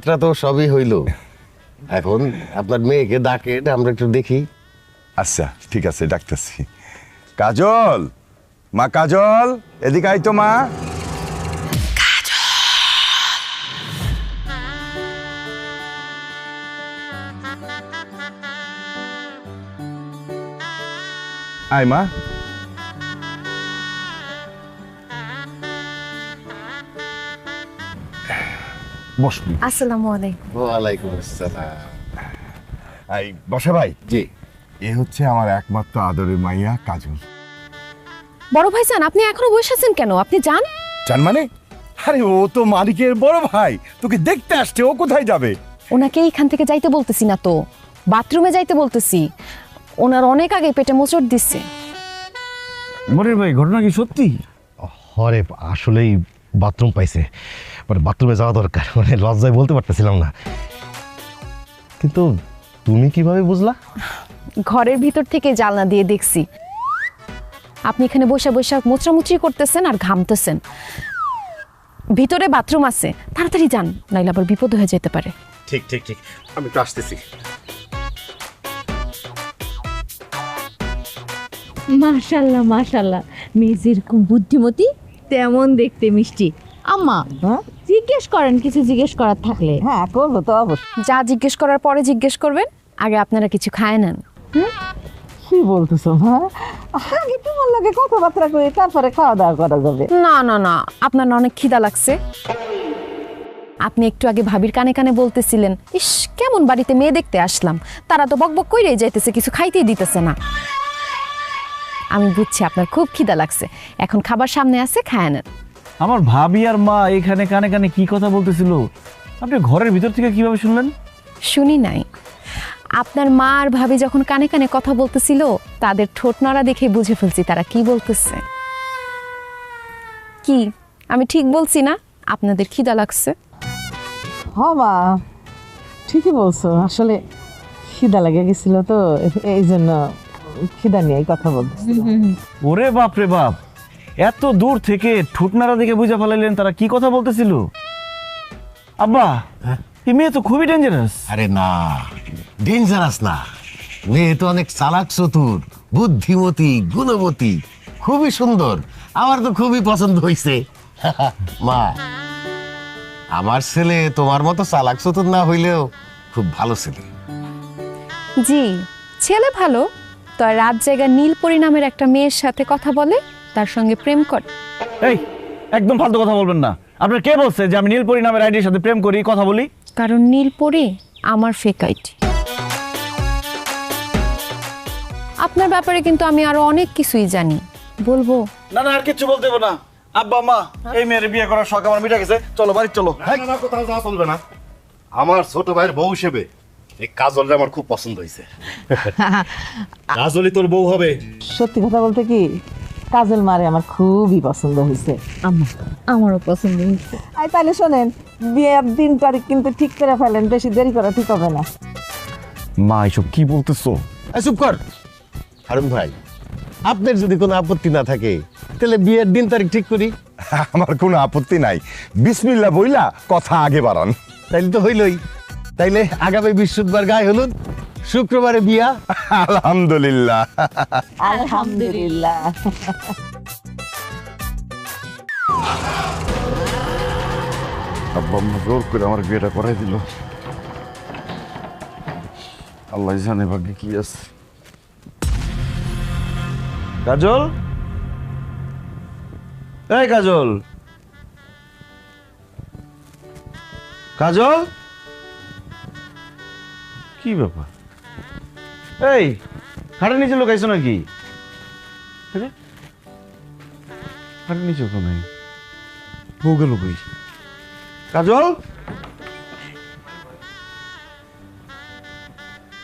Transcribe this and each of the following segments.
এটা তো সবই হইল, এখন আপনার মেয়েকে ডাকে, আমরা একটু দেখি। আচ্ছা ঠিক আছে, ডাকতেছি। কাজল, মা কাজল, এদিকে আই তো মা। আয় মা। বসবি। আসসালামু আলাইকুম। ওয়ালাইকুম আসসালাম। আই বসে ভাই। জি। এ হচ্ছে আমার একমাত্র আদরের মাইয়া কাজল। বড় ভাইজান, আপনি এখনো বসে আছেন কেন? আপনি যান। জান মানে? আরে ও তো মালিকের বড় ভাই, তোকে দেখতে আসছে, ও কোথায় যাবে? ওনাকে এইখান থেকে যাইতে বলতেছি না তো, বাথরুমে যাইতে বলতেছি। ওনার অনেক আগে পেটে মোচড় দিচ্ছে। মনির ভাই, ঘটনা কি সত্যি? হরে আসলেই বাথরুম পাইছে, মানে বাথরুমে যাওয়া দরকার, মানে লজ্জায় বলতে পারতেছিলাম না। কিন্তু তুমি কিভাবে বুঝলা? ঘরের ভিতর থেকে জানলা দিয়ে দেখছি আপনি এখানে বসে বসে মোচড়ামুচড়ি করতেছেন আর ঘামতেছেন। ভিতরে বাথরুম আছে, তাড়াতাড়ি যান, নাইলে আবার বিপদ হয়ে যেতে পারে। ঠিক ঠিক ঠিক, আমি তো আসতেছি। মাশাল্লাহ মাশাল্লাহ, মেয়ে যেরকম বুদ্ধিমতী তেমন দেখতে মিষ্টি। আম্মা, জিজ্ঞেস করেন, কিছু জিজ্ঞেস করার থাকলে। হ্যাঁ করবো তো অবশ্যই। যা জিজ্ঞেস করার পরে জিজ্ঞেস করবেন, আগে আপনারা কিছু খায় নেন। কি বলতেছো মা? আগে তোমার লাগে কথাবার্তা করে তারপরে খাওয়া দাওয়া করা যাবে। না না না, আপনার না অনেক খিদা লাগছে? আপনি একটু আগে ভাবির কানে কানে বলতেছিলেন, ইস কেমন বাড়িতে মেয়ে দেখতে আসলাম, তারা তো বকবক কইরেই যাইতেছে, কিছু খাইতেই দিতেছে না। আমি বুঝছি আপনার খুব খিদা লাগছে, এখন খাবার সামনে আছে, খায় নেন। আমার ভাবি আর মা এখানে কানে কানে কি কথা বলতেছিল, আপনি ঘরের ভিতর থেকে কিভাবে শুনলেন? শুনি নাই। আপনার মা আর ভাবি যখন কানে কানে কথা বলতেছিল, তাদের ঠোঁট নড়া দেখে বুঝে ফেলছি তারা কি বলতেছে। কি আমি ঠিক বলছি না? আপনাদের খিদা লাগছে। হ মা, ঠিকই বলছো, আসলে খিদা লেগে গেছিল তো, এই জন্য খিদা নিয়ে কথা বলতেছি। ওরে বাপ রে বাপ, এত দূর থেকে ঠুটনারা দেখে বুঝে ফেলাইলেন তারা কি কথা বলতেছিল। আব্বা, এই মেয়ে তো খুবই ডেঞ্জারাস। আরে না, ডেঞ্জারাস না, মেয়ে তো অনেক চালাক, চতুর, বুদ্ধিমতী, গুণবতী, খুবই সুন্দর। আমার তো খুবই পছন্দ হয়েছে। মা, আমার ছেলে তোমার মতো চালাক চতুর না হইলেও খুব ভালো ছেলে। জি, ছেলে ভালো, তো আর রাত জায়গা নীলপরি নামের একটা মেয়ের সাথে কথা বলে, তার সঙ্গে প্রেম করে। এই একদম ফালতু কথা বলবেন না। আপনার কে বলছে যে আমি নীলপরি নামের আইডির সাথে প্রেম করি, কথা বলি? কারণ নীলপরি আমার ফেক আইডি। আপনার ব্যাপারে কিন্তু আমি আরো অনেক কিছুই জানি, বলবো। না না, আর কিচ্ছু বলতে হবে না। আব্বা মা, এই মেয়ের বিয়ে করার শখ আমার মিটা গেছে, চলো বাড়ি চলো। না কোথাও যাওয়া চলবে না। আমার ছোট ভাইয়ের বউ হিসেবে এই কাজলটা আমার খুব পছন্দ হয়েছে। কাজলই তোর বউ হবে। সত্যি কথা বলতে কি, কাজল মারে আমার খুবই পছন্দ হয়েছে। আম্মা, আমারও পছন্দ হয়েছে। আই তাহলে শোনেন, বিয়ের দিন তারিখ কিন্তু ঠিক করে ফেলেন, বেশি দেরি করা ঠিক হবে না। মা এসব কি বলতেছো? চুপ কর হারুন ভাই, আপনার যদি কোনো আপত্তি না থাকে তাহলে বিয়ের দিন তারিখ ঠিক করি। আমার কোনো আপত্তি নাই, বিসমিল্লাহ বইলা কথা আগে বাড়ান। তাইলে তো হইলই। তাইলে আগামী বৃহস্পতিবার গায়ে হলুদ, শুক্রবারে বিয়া। আলহামদুলিল্লাহ। আলহামদুলিল্লাহ। আব্বা আম্মা জোর করে আমার বিয়েটা করাই দিল। আল্লাহ জানে ভাগ্যে কি আছে। কাজল, এই কাজল, কাজল, কি ব্যাপার? এই খাটের নিচে লুকাইছো নাকি? আরে, খাটের নিচে কেউ নাই, বউ গেল কই? কাজল,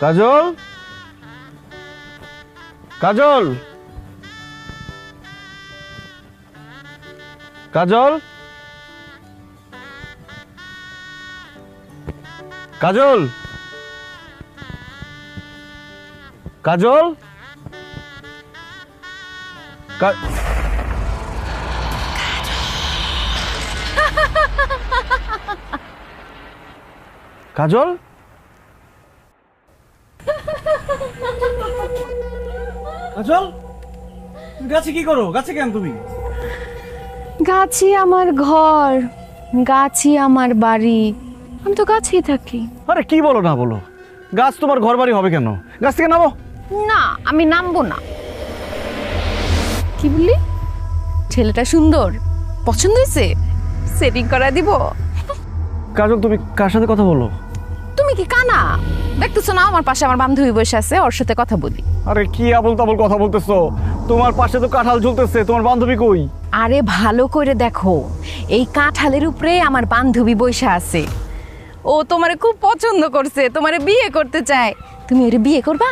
কাজল, কাজল, কাজল, কাজল, কাজল, কাজল, কাজল, তুমি গাছে কি করো? গাছে কেন তুমি? গাছই আমার ঘর, গাছই আমার বাড়ি, আমি তো গাছেই থাকি। আরে কি বলো না বলো, গাছ তোমার ঘর বাড়ি হবে কেন? গাছ থেকে নামো। না, আমি নামবো না। কি বললি? ছেলেটা সুন্দর, পছন্দ হয়েছে? সেটিং করা দিব। কাজল, তুমি কার সাথে কথা বলো? তুমি কি কানা দেখতেছো না? আমার পাশে আমার বান্ধবী বসে আছে, ওর সাথে কথা বলি। আরে কি আবল তাবল কথা বলতেছো? তোমার পাশে তো কাঁঠাল ঝুলতেছে, তোমার বান্ধবী কই? আরে ভালো করে দেখো, এই কাঁঠালের উপরে আমার বান্ধবী বসে আছে। ও তোমারে খুব পছন্দ করছে, তোমারে বিয়ে করতে চায়। তুমি ওরে বিয়ে করবা?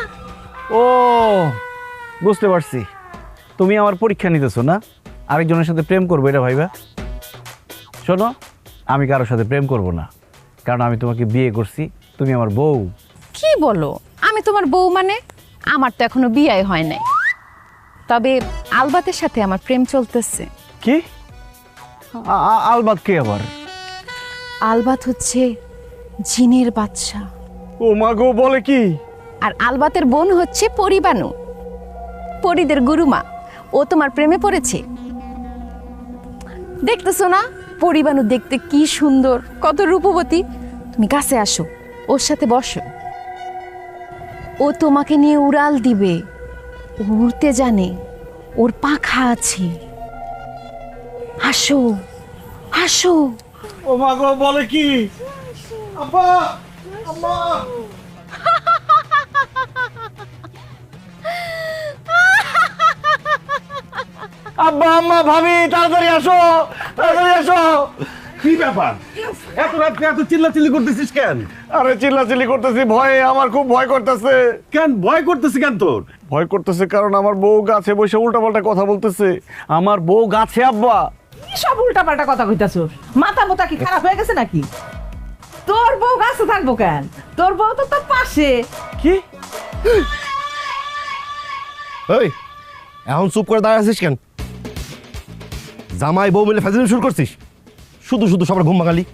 ও, বুঝতে পারছি, তুমি আমার পরীক্ষা নিতেছো না, আরেকজনের সাথে প্রেম করবো এটা ভাইবা। শোনো, আমি কারোর সাথে প্রেম করব না, কারণ আমি তোমাকে বিয়ে করছি, তুমি আমার বউ। কি বলো? আমি তোমার বউ মানে? আমার তো এখনো বিয়ে হয় নাই, তবে আলবাতের সাথে আমার প্রেম চলতেছে। কি? আলবাত কে আবার? আলবাত হচ্ছে জিনের বাদশা, ও মা গো, বলে কি? আর আলবাতের বোন হচ্ছে পরিবানু, পরিদের গুরুমা। ও তোমার প্রেমে পড়েছে। দেখতেছো না পরিবানু দেখতে কি সুন্দর, কত রূপবতী। তুমি কাছে আসো, ওর সাথে বসো, ও তোমাকে নিয়ে উড়াল দিবে। ও উড়তে জানে, ওর পাখা আছে। আসো আসো। ও মা গো, বলে কি? আব্বা, আম্মা। আব্বা, আম্মা, ভাবি, তাড়াতাড়ি আসো, তাড়াতাড়ি আসো। কি ব্যাপার? এত রাত্রে এত চিল্লাচিল্লি করতেছিস কেন? আরে চিল্লাচিল্লি করতেছি ভয়ে, আমার খুব ভয় করতেছে। কেন ভয় করতেছিস কেন তোর? ভয় করতেছে কারণ আমার বউ গাছে বসে উল্টাপাল্টা কথা বলতেছে। আমার বউ গাছে আব্বা। কি সব উল্টাপাল্টা কথা কইতাছ? মাথা মোতা কি খারাপ হয়ে গেছে নাকি? তোর বউ গাছে থাকবো কেন? তোর বউ তো তোর পাশে। কি? এই, এখন চুপ করে দাঁড়িয়ে আছিস কেন? জামাই বউ মিলে ফাজিল শুরু করছিস, শুধু শুধু সবার ঘুম ভাঙালি।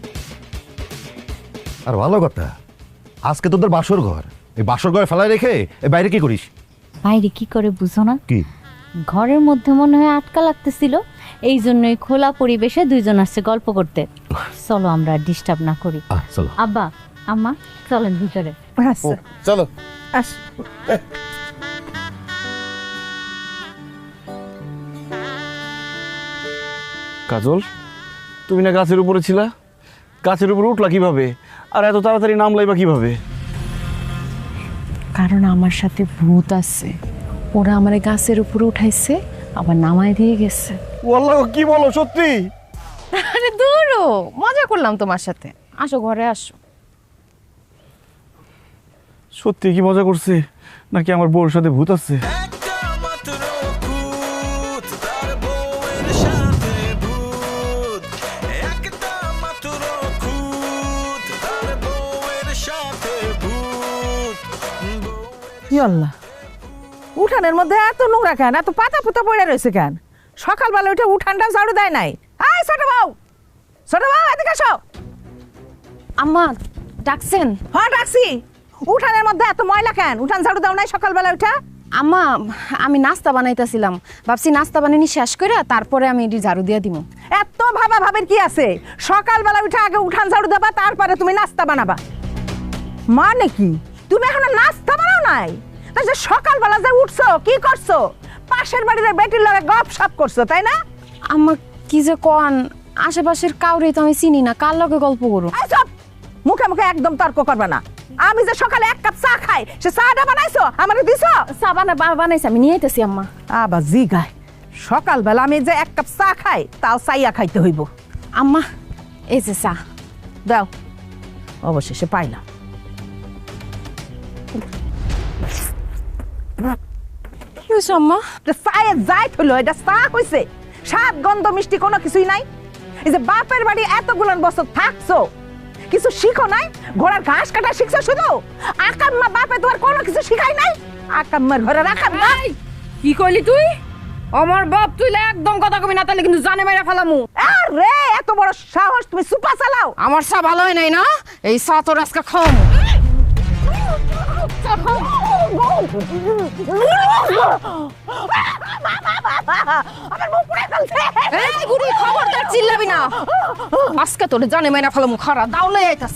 আর ভালো কথা, আজকে তোদের বাসর ঘর, এই বাসর ঘরে ফেলায় রেখে এই বাইরে কি করিস? বাইরে কি করে বুঝো না? কি? ঘরের মধ্যে মনে হয় আটকা লাগতেছিল, এই জন্যই খোলা পরিবেশে দুইজন আসছে গল্প করতে। চলো আমরা ডিস্টার্ব না করি। চলো। আব্বা, আম্মা, চলেন ভিতরে। আচ্ছা চলো। আস। কাজল, তুমি না গাছের উপরে ছিলা? গাছের উপরে উঠলা কিভাবে? আর এত তাড়াতাড়ি নামলাই বা কিভাবে? কারণ আমার সাথে ভূত আছে, ওরা আমার গাছের উপরে উঠাইছে, আবার নামায় দিয়ে গেছে। ওয়াল্লাহ, কি বলো সত্যি? আরে দূরও, মজা করলাম তোমার সাথে। আসো ঘরে আসো। সত্যি কি মজা করছে নাকি আমার বউর সাথে ভূত আছে? আল্লাহ, উঠানের মধ্যে এত নোংরা কেন? এত পাতা পুতা পড়ে রয়েছে কেন? সকালবেলা উঠে উঠানটা ঝাড়ু দেয় নাই? আয় ছোট বউ, ছোট বউ এদিকে আসো। আম্মা ডাকছেন? হ্যাঁ ডাকছি। উঠানের মধ্যে এত ময়লা কেন? উঠান ঝাড়ু দাও নাই সকালবেলা উঠা? আম্মা, আমি নাস্তা বানাইতেছিলাম, ভাবছি নাস্তা বানানি শেষ করে তারপরে আমি এটি ঝাড়ু দিয়ে দিব। এত ভাবা ভাবের কি আছে? সকালবেলা উঠে আগে উঠান ঝাড়ু দেবা, তারপরে তুমি নাস্তা বানাবা। মানে কি তুমি এখনো নাস্তা বানাও নাই? তা যে সকালবেলা যে উঠছো কি করছো? পাশের বাড়ির বেটির লগে গপ সপ করছো, তাই না? আম্মা কি যে কন, আশেপাশের কাউরে তো আমি চিনি না, কার লগে গল্প করো? এই চুপ! মুখে মুখে একদম তর্ক করবে না। আমি যে সকালে এক কাপ চা খাই, সে চাটা বানাইছো আমারে দিছো? চা বানাইছে, আমি নিয়ে আইতেছি আম্মা। আবার জি গায়, সকালবেলা আমি যে এক কাপ চা খাই তাও চাইয়া খাইতে হইব। আম্মা এই যে চা দাও। অবশেষে পাইলাম। কি হয়েছে আম্মা? চায়ে যাই হলো, এটা চা হইছে? স্বাদ গন্ধ মিষ্টি কোনো কিছুই নাই? এই যে বাপের বাড়ি এতগুলো বছর থাকছো, কিছু শিখো নাই? ঘোড়ার ঘাস কাটা শিখছো শুধু? আকাম্মা বাপে তোমার কোনো কিছু শিখাই নাই? আকাম্মার ঘরে রাখার নাই? কি কইলি তুই? আমার বাপ তুই একদম কথা কবি না, তাহলে কিন্তু জানে মাইরা ফেলামু। আর রে এত বড় সাহস, তুমি সুপা চালাও? আমার চা ভালো হয় নাই না, এই চা তোর আজকে খাম। আমার মুখ পুড়ে ফেলছে। এই বুড়ি, খবরদার চিল্লাবি না, আজকে তোর জানে মাইনা ফেলাম খারা দাউলে আইতাস।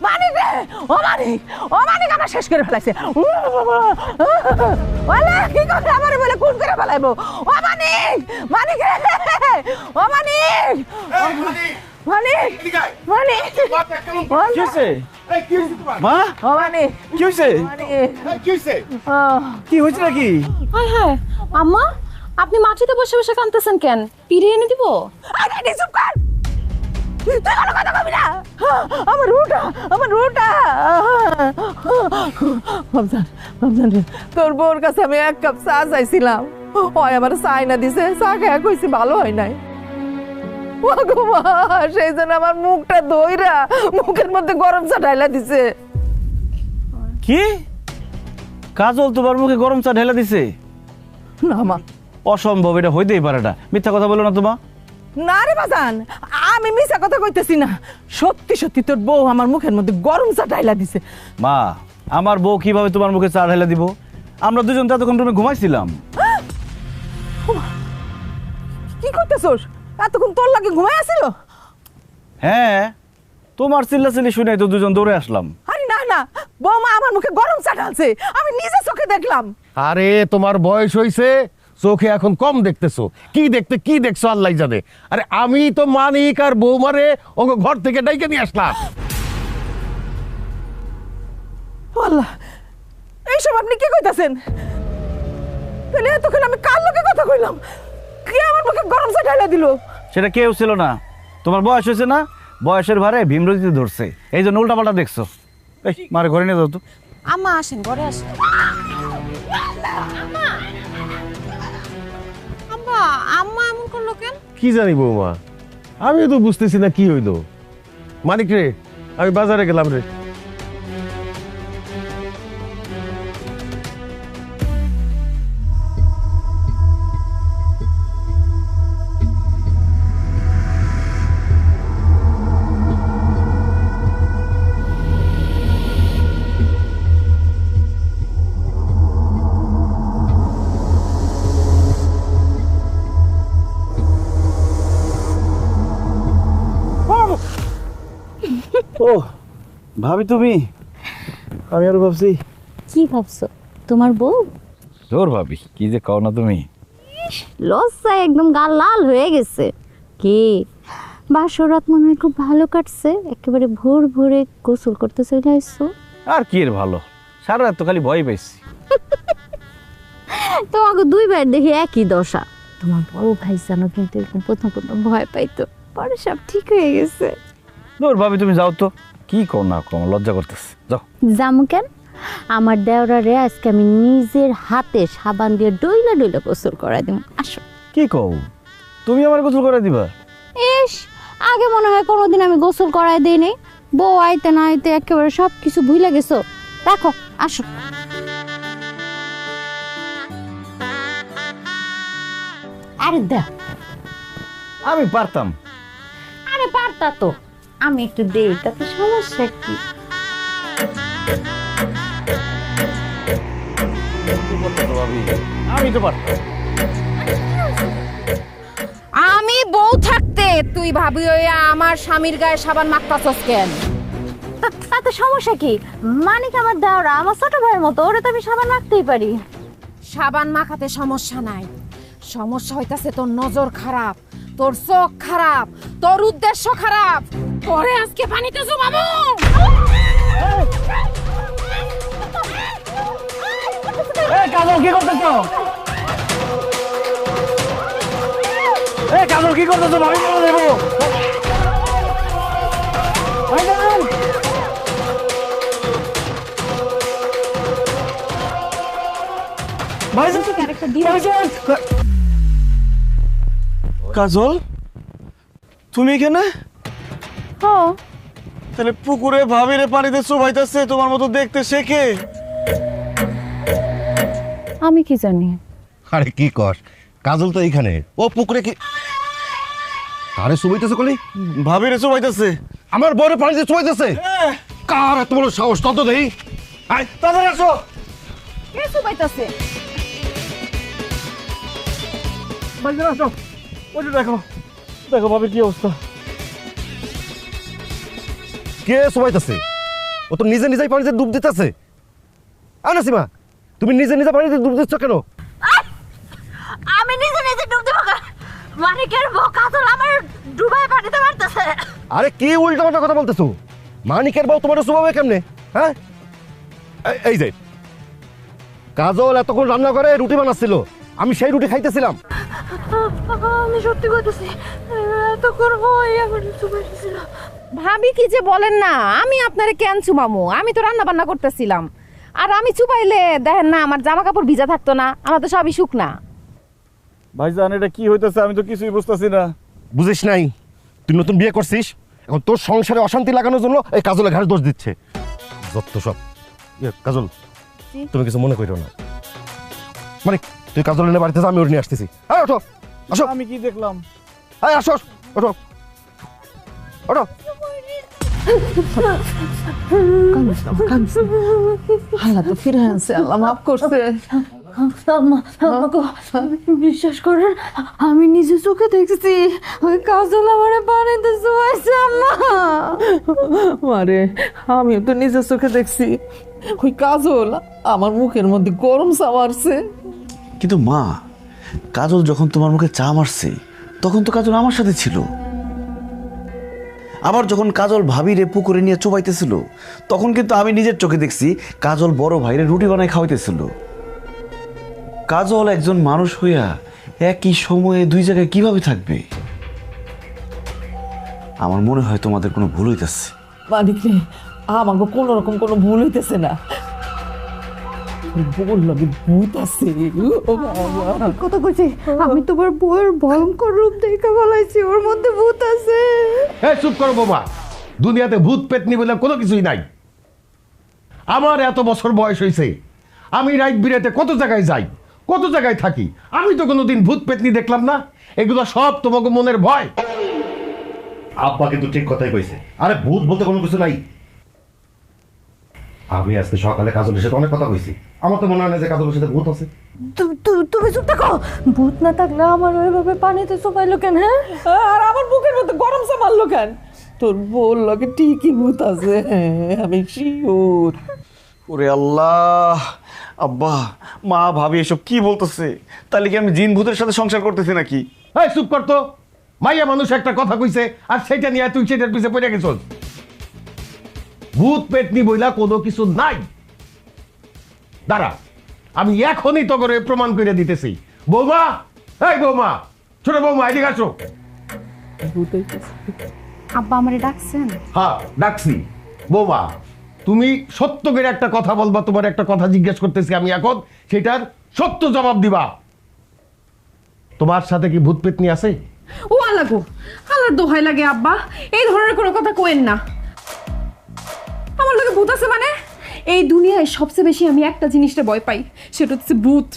মানিক রে, ও মানিক, ও মানিক আমার শেষ করে ফেলাইছে। ওলা কি করে আমারে বলে খুন করে ফেলাইবো? ও মানিক, মানিক রে, ও মানিক, মানিক, মানিক, কি হয়েছে মা? ও মানিক, কি হয়েছে? মানিক, কি হয়েছে নাকি? হায় হায়, আম্মা আপনি মাটিতে বসে বসে কাঁদতেছেন কেন? পিড়ে এনে দিব? আরে রে, চুপ কর, তুই কোনো কথা কবি না। আমার রুটা, আমার রুটা। রমজান, রমজান রে, তোর বউর কাছে আমি এক কাপ চা চাইছিলাম, হয় আমার চাই না দিছে, চা খেয়ে কইছি ভালো হয় নাই। ও গো মা, সেই জন্য আমার মুখটা ধইরা মুখের মধ্যে গরম চা ঢাইলা দিছে। কি কাজল তোমার মুখে গরম চা ঢেলে দিছে? না মা, অসম্ভব, এটা হইতেই পারে না। মিথ্যা কথা বলো না তোমা। না রে বাজান, আমি মিছা কথা কইতেছি না, সত্যি সত্যি তোর বউ আমার মুখের মধ্যে গরম চা ঢাইলা দিছে। মা, আমার বউ কিভাবে তোমার মুখে চা ঢেলে দিব? আমরা দুজন তো এতক্ষণ রুমে ঘুমাইছিলাম। কি করতেছস? এতক্ষণ তোর লাগে ঘুমাই আসিল? হ্যাঁ, তোমার চিল্লাচিল্লি শুনে তো দুজন দৌড়ে আসলাম। আরে না না, বৌমা আমার মুখে গরম চা ঢালছে, আমি নিজে চোখে দেখলাম। আরে তোমার বয়স হইছে, চোখে এখন কম দেখতেছো, কি দেখছো আল্লাহ জানে। আরে আমি তো মানিক আর বৌমারে ওকে ঘর থেকে ডাইকে নিয়ে আসলাম। আল্লাহ, এইসব আপনি কি কইতাছেন? তাহলে এতক্ষণ আমি কার লোকে কথা কইলাম? কে আমার মুখে গরম চা ঢাইলা দিল? সেটা কেউ ছিল না, তোমার বয়স হয়েছে না, বয়সের ভারে ভীমরতিতে ধরছে, এই জন্য উল্টাপাল্টা দেখছো। এই মারে ঘরে নিয়ে যাও তো। আম্মা আসেন, ঘরে আসেন। আব্বা, আম্মা এমন করলো কেন? কি জানি বৌমা, আমিও তো বুঝতেছি না কি হইলো। মানিক রে, আমি বাজারে গেলাম রে। ও ভাবি তুমি, আমি আরো ভাবছি। কি ভাবছো? তোমার বউ? তোর ভাবি কি যে কও না তুমি। লজ্জায় একদম গাল লাল হয়ে গেছে। কি বাসরাত মনে হয় খুব ভালো কাটছে, একেবারে ভোর ভোরে গোসল করতে চলে আসছো। আর কি এর ভালো, সারা রাত তো খালি ভয় পাইছি। তোমাকে দুইবার দেখি একই দশা। তোমার বড় ভাই জানো কিন্তু এরকম প্রথম প্রথম ভয় পাইতো, পরে সব ঠিক হয়ে গেছে। তোর ভাবি তুমি যাও তো, কি কও না কও, লজ্জা করতেছে, যাও। জামু কেন? আমার দেওরারে আজকে আমি নিজের হাতে সাবান দিয়ে ডইলা ডইলা গোসল করাই দিব। আসো। কি কও, তুমি আমার গোসল করে দিবা? ইস, আগে মনে হয় কোনোদিন আমি গোসল করাই দেই নাই। বউ আইতে না আইতে একেবারে সব কিছু ভুলে গেছো। রাখো, আসো। আরে দা, আমি পারতাম। আরে পারতা তো, আমি একটু দেই, তাতে সমস্যা কি? আমি তো পারতাম। আমি বউ থাকতে তুই ভাবি ওই আমার স্বামীর গায়ে সাবান মাখতাছস কেন? তাতে সমস্যা কি? মানিক আমার দেওরা, আমার ছোট ভাইয়ের মতো, ওরে তো আমি সাবান মাখতেই পারি। সাবান মাখাতে সমস্যা নাই, সমস্যা হইতাছে তোর নজর খারাপ, তোর চোখ খারাপ, তোর উদ্দেশ্য খারাপ। পরে আজকে পানিতে জমাবো। এই কাজল কি করতেছো? এই কাজল কি করতেছো? ভাবি বলে দেবো। কাজল, তুমি এখানে? তাহলে পুকুরে ভাবিরে পানিতে চুবাইতেছে, তোমার মতো দেখতে শেখে? আমি কি জানি? আরে কি কর, কাজল তো এইখানে, ও পুকুরে কি কারে চুবাইতেছে কলি? ভাবিরে চুবাইতেছে। আমার বড় পানিতে চুবাইতেছে? কার এত বড় সাহস? তত দেই, আয় তাড়াতাড়ি আসো। কে চুবাইতাছে? বাইরে আসো, ওইটা দেখো, দেখো ভাবির কি অবস্থা। কে চুবাইতেছে? ও তো নিজে নিজেই পানিতে ডুব দিতেছে। নাসিমা, তুমি নিজে নিজে পানিতে ডুব দিচ্ছ কেন? আমি নিজে নিজে ডুব দেবো কেন? মানিকের বউ কাজল আমার ডুবাই পানিতে মারতেছে। আরে কি উল্টা পাল্টা কথা বলতেছো? মানিকের বউ তোমার চুবাবে কেমনে? হ্যাঁ, এই যে কাজল এতক্ষণ রান্না করে রুটি বানাচ্ছিল, আমি সেই রুটি খাইতেছিলাম। আমি সত্যি কইতেছি, এতক্ষণ হয় আমার চুবাইতেছিল। ভাবি কি যে বলেন না, আমি আপনারে কেন চুমামু? আমি তো রান্না বান্না করতেছিলাম। আর আমি চুপাইলে দেখেন না আমার জামা কাপড় ভিজা থাকতো না, আমার তো সবই শুকনা। ভাইজান এটা কি হইতেছে আমি তো কিছুই বুঝতেছি না। বুঝিস নাই? তুই নতুন বিয়ে করছিস, এখন তোর সংসারে অশান্তি লাগানোর জন্য এই কাজলের ঘাড়ে দোষ দিচ্ছে। যত সব। কাজল, তুমি কিছু মনে করো না। মানে তুই কাজল এনে বাড়িতে যা, আমি ওর নিয়ে আসতেছি। হ্যাঁ, ওঠো, আসো। আমি কি দেখলাম? হ্যাঁ, আসো, ওঠো, ওঠো। আল্লাহ তো ফিরে আনছে, আল্লাহ মাফ করছে। বিশ্বাস করেন, আমি নিজে চোখে দেখছি ওই কাজল আমার পানিতে চুবাইছে। আম্মা, মারে আমিও তো নিজের চোখে দেখছি ওই কাজল আমার মুখের মধ্যে গরম চা মারছে। কিন্তু মা, কাজল যখন তোমার মুখে চা মারছে তখন তো কাজল আমার সাথে ছিল। আবার যখন কাজল ভাবিরে পুকুরে নিয়ে চুবাইতেছিল তখন কিন্তু আমি নিজের চোখে দেখছি কাজল বড় ভাইরে রুটি বানায় খাওয়াইতেছিল। কাজল একজন মানুষ হইয়া একই সময়ে দুই জায়গায় কিভাবে থাকবে? আমার মনে হয় তোমাদের কোনো ভুল হইতেছে। মানিক রে, আমাকে কোনো রকম কোনো ভুল হইতেছে না। বললাম ভূত আছে। কথা কইছি, আমি তোমার বউয়ের ভয়ঙ্কর রূপ দেখে বলাইছি, ওর মধ্যে ভূত আছে। এই চুপ করো বাবা, দুনিয়াতে ভূত পেতনি বলে কোনো কিছুই নাই। আমার এত বছর বয়স হয়েছে, আমি রাত বিরাতে কত জায়গায় যাই, কত জায়গায় থাকি, আমি তো কোনোদিন ভূত পেতনি দেখলাম না। এগুলো সব তোমাকে মনের ভয়। আব্বা কিন্তু ঠিক কথাই কইছে। আরে ভূত বলতে কোনো কিছু নাই। আমি আজকে সকালে কাজলের সাথে অনেক কথা কইছি, আমার তো মনে হয় না যে কাজলের সাথে ভূত আছে। তুমি চুপ থাকো। ভূত না থাকলে আমার ওইভাবে পানিতে চুবাইলো কেন? হ্যাঁ, আর আমার বুকের মধ্যে গরম চা মারলো কেন? তোর বউর লগে ঠিকই ভূত আছে, আমি শিওর। ওরে আল্লাহ, আব্বা মা ভাবি এসব কি বলতেছে? তাহলে কি আমি জিন ভূতের সাথে সংসার করতেছি নাকি? এই চুপ করতো, মাইয়া মানুষ একটা কথা কইছে আর সেটা নিয়ে তুই সেটার পিছে পড়ে গেছস। ভূত পেতনি বইলা কোনো কিছু নাই। দাঁড়া, আমি এখনই তো করে প্রমাণ করে দিতেছি। বৌমা, এই বৌমা, ছোট বৌমা, এদিকে আসো। আব্বা আমারে ডাকছেন? হ্যাঁ, ডাকছি। বৌমা, তুমি সত্য করে একটা কথা বলবা। তোমার একটা কথা জিজ্ঞেস করতেছি আমি এখন, সেটার সত্য জবাব দিবা। তোমার সাথে কি ভূত পেতনি আছে? ও আল্লাহ গো, আল্লাহর দোহাই লাগে আব্বা, এই ধরনের কোনো কথা কোয়েন না। আমার লগে ভূত আছে মানে? এই দুনিয়ায় সবচেয়ে বেশি আমি একটা জিনিসটা ভয় পাই, সেটা হচ্ছে ভূত।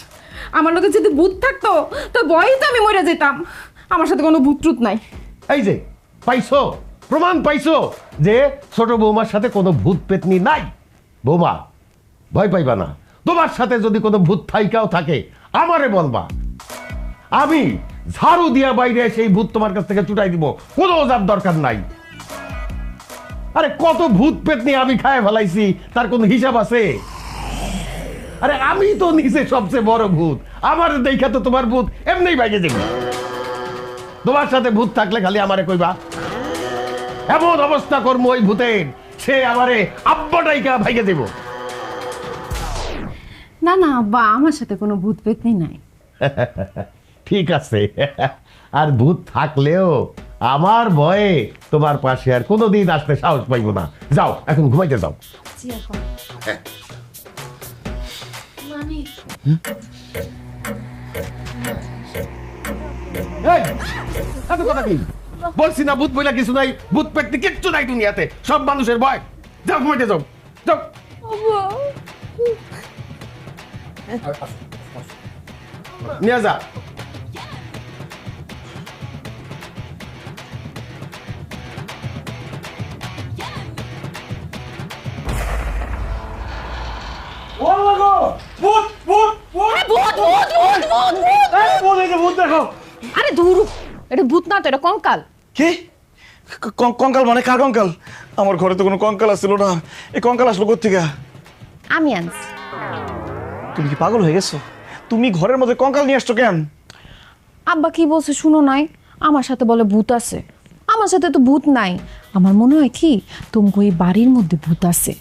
আমার লগে যদি ভূত থাকতো তো ভয়ই তো আমি মরে যেতাম। আমার সাথে কোনো ভূত ট্রুত নাই। এই যে পাইছো, প্রমাণ পাইছো যে ছোট বৌমার সাথে কোনো ভূত পেতনি নাই। বৌমা, ভয় পাইবা না। তোমার সাথে যদি কোনো ভূত থাইকাও থাকে আমারে বলবা, আমি ঝাড়ু দিয়া বাইরে সেই ভূত তোমার কাছ থেকে চুটাই দিব, কোনো ওজার দরকার নাই। আরে কত ভূত পেতনি আমি খায় ফেলাইছি, তার কোনো হিসাব আছে? আরে আমি তো নিজে সবচেয়ে বড় ভূত, আমার দেখা তো তোমার ভূত এমনিই বাইরে যাবে। তোমার সাথে ভূত থাকলে খালি আমারে কইবা, এমন অবস্থা করবো ওই ভূতের, সে আমারে আব্বাটাইকা ভাইগে দেব। না না আব্বা, আমার সাথে কোনো ভূত পেতনি নাই। ঠিক আছে, আর ভূত থাকলেও আমার ভয়ে তোমার পাশে আর কোনোদিন আসতে সাহস পাইব না। যাও এখন ঘুমাইতে যাও। এই, এত কথা কি? বলছি না ভূত বইলা কিছু নাই, ভূত পেতনি কিচ্ছু নাই দুনিয়াতে, সব মানুষের ভয়। যাও ঘুমাইতে যাও, যাও। নিয়ে যা। ভূত ভূত ভূত ভূত এই যে ভূত দেখো। আরে ধুরু, এটা ভূত না তো, এটা কঙ্কাল। কি কঙ্কাল মানে কার কঙ্কাল? আমার ঘরে তো কোনো কঙ্কাল আসছিল না, এই কঙ্কাল আসলো কোত্থেকে? আমি আনছি। তুমি কি পাগল হয়ে গেছো? তুমি ঘরের মধ্যে কঙ্কাল নিয়ে আসছো কেন? আব্বা কি বলছে শুনো নাই? আমার সাথে বলে ভূত আছে। আমার সাথে তো ভূত নাই। আমার মনে হয় কি তোমাকে ওই বাড়ির মধ্যে ভূত আছে।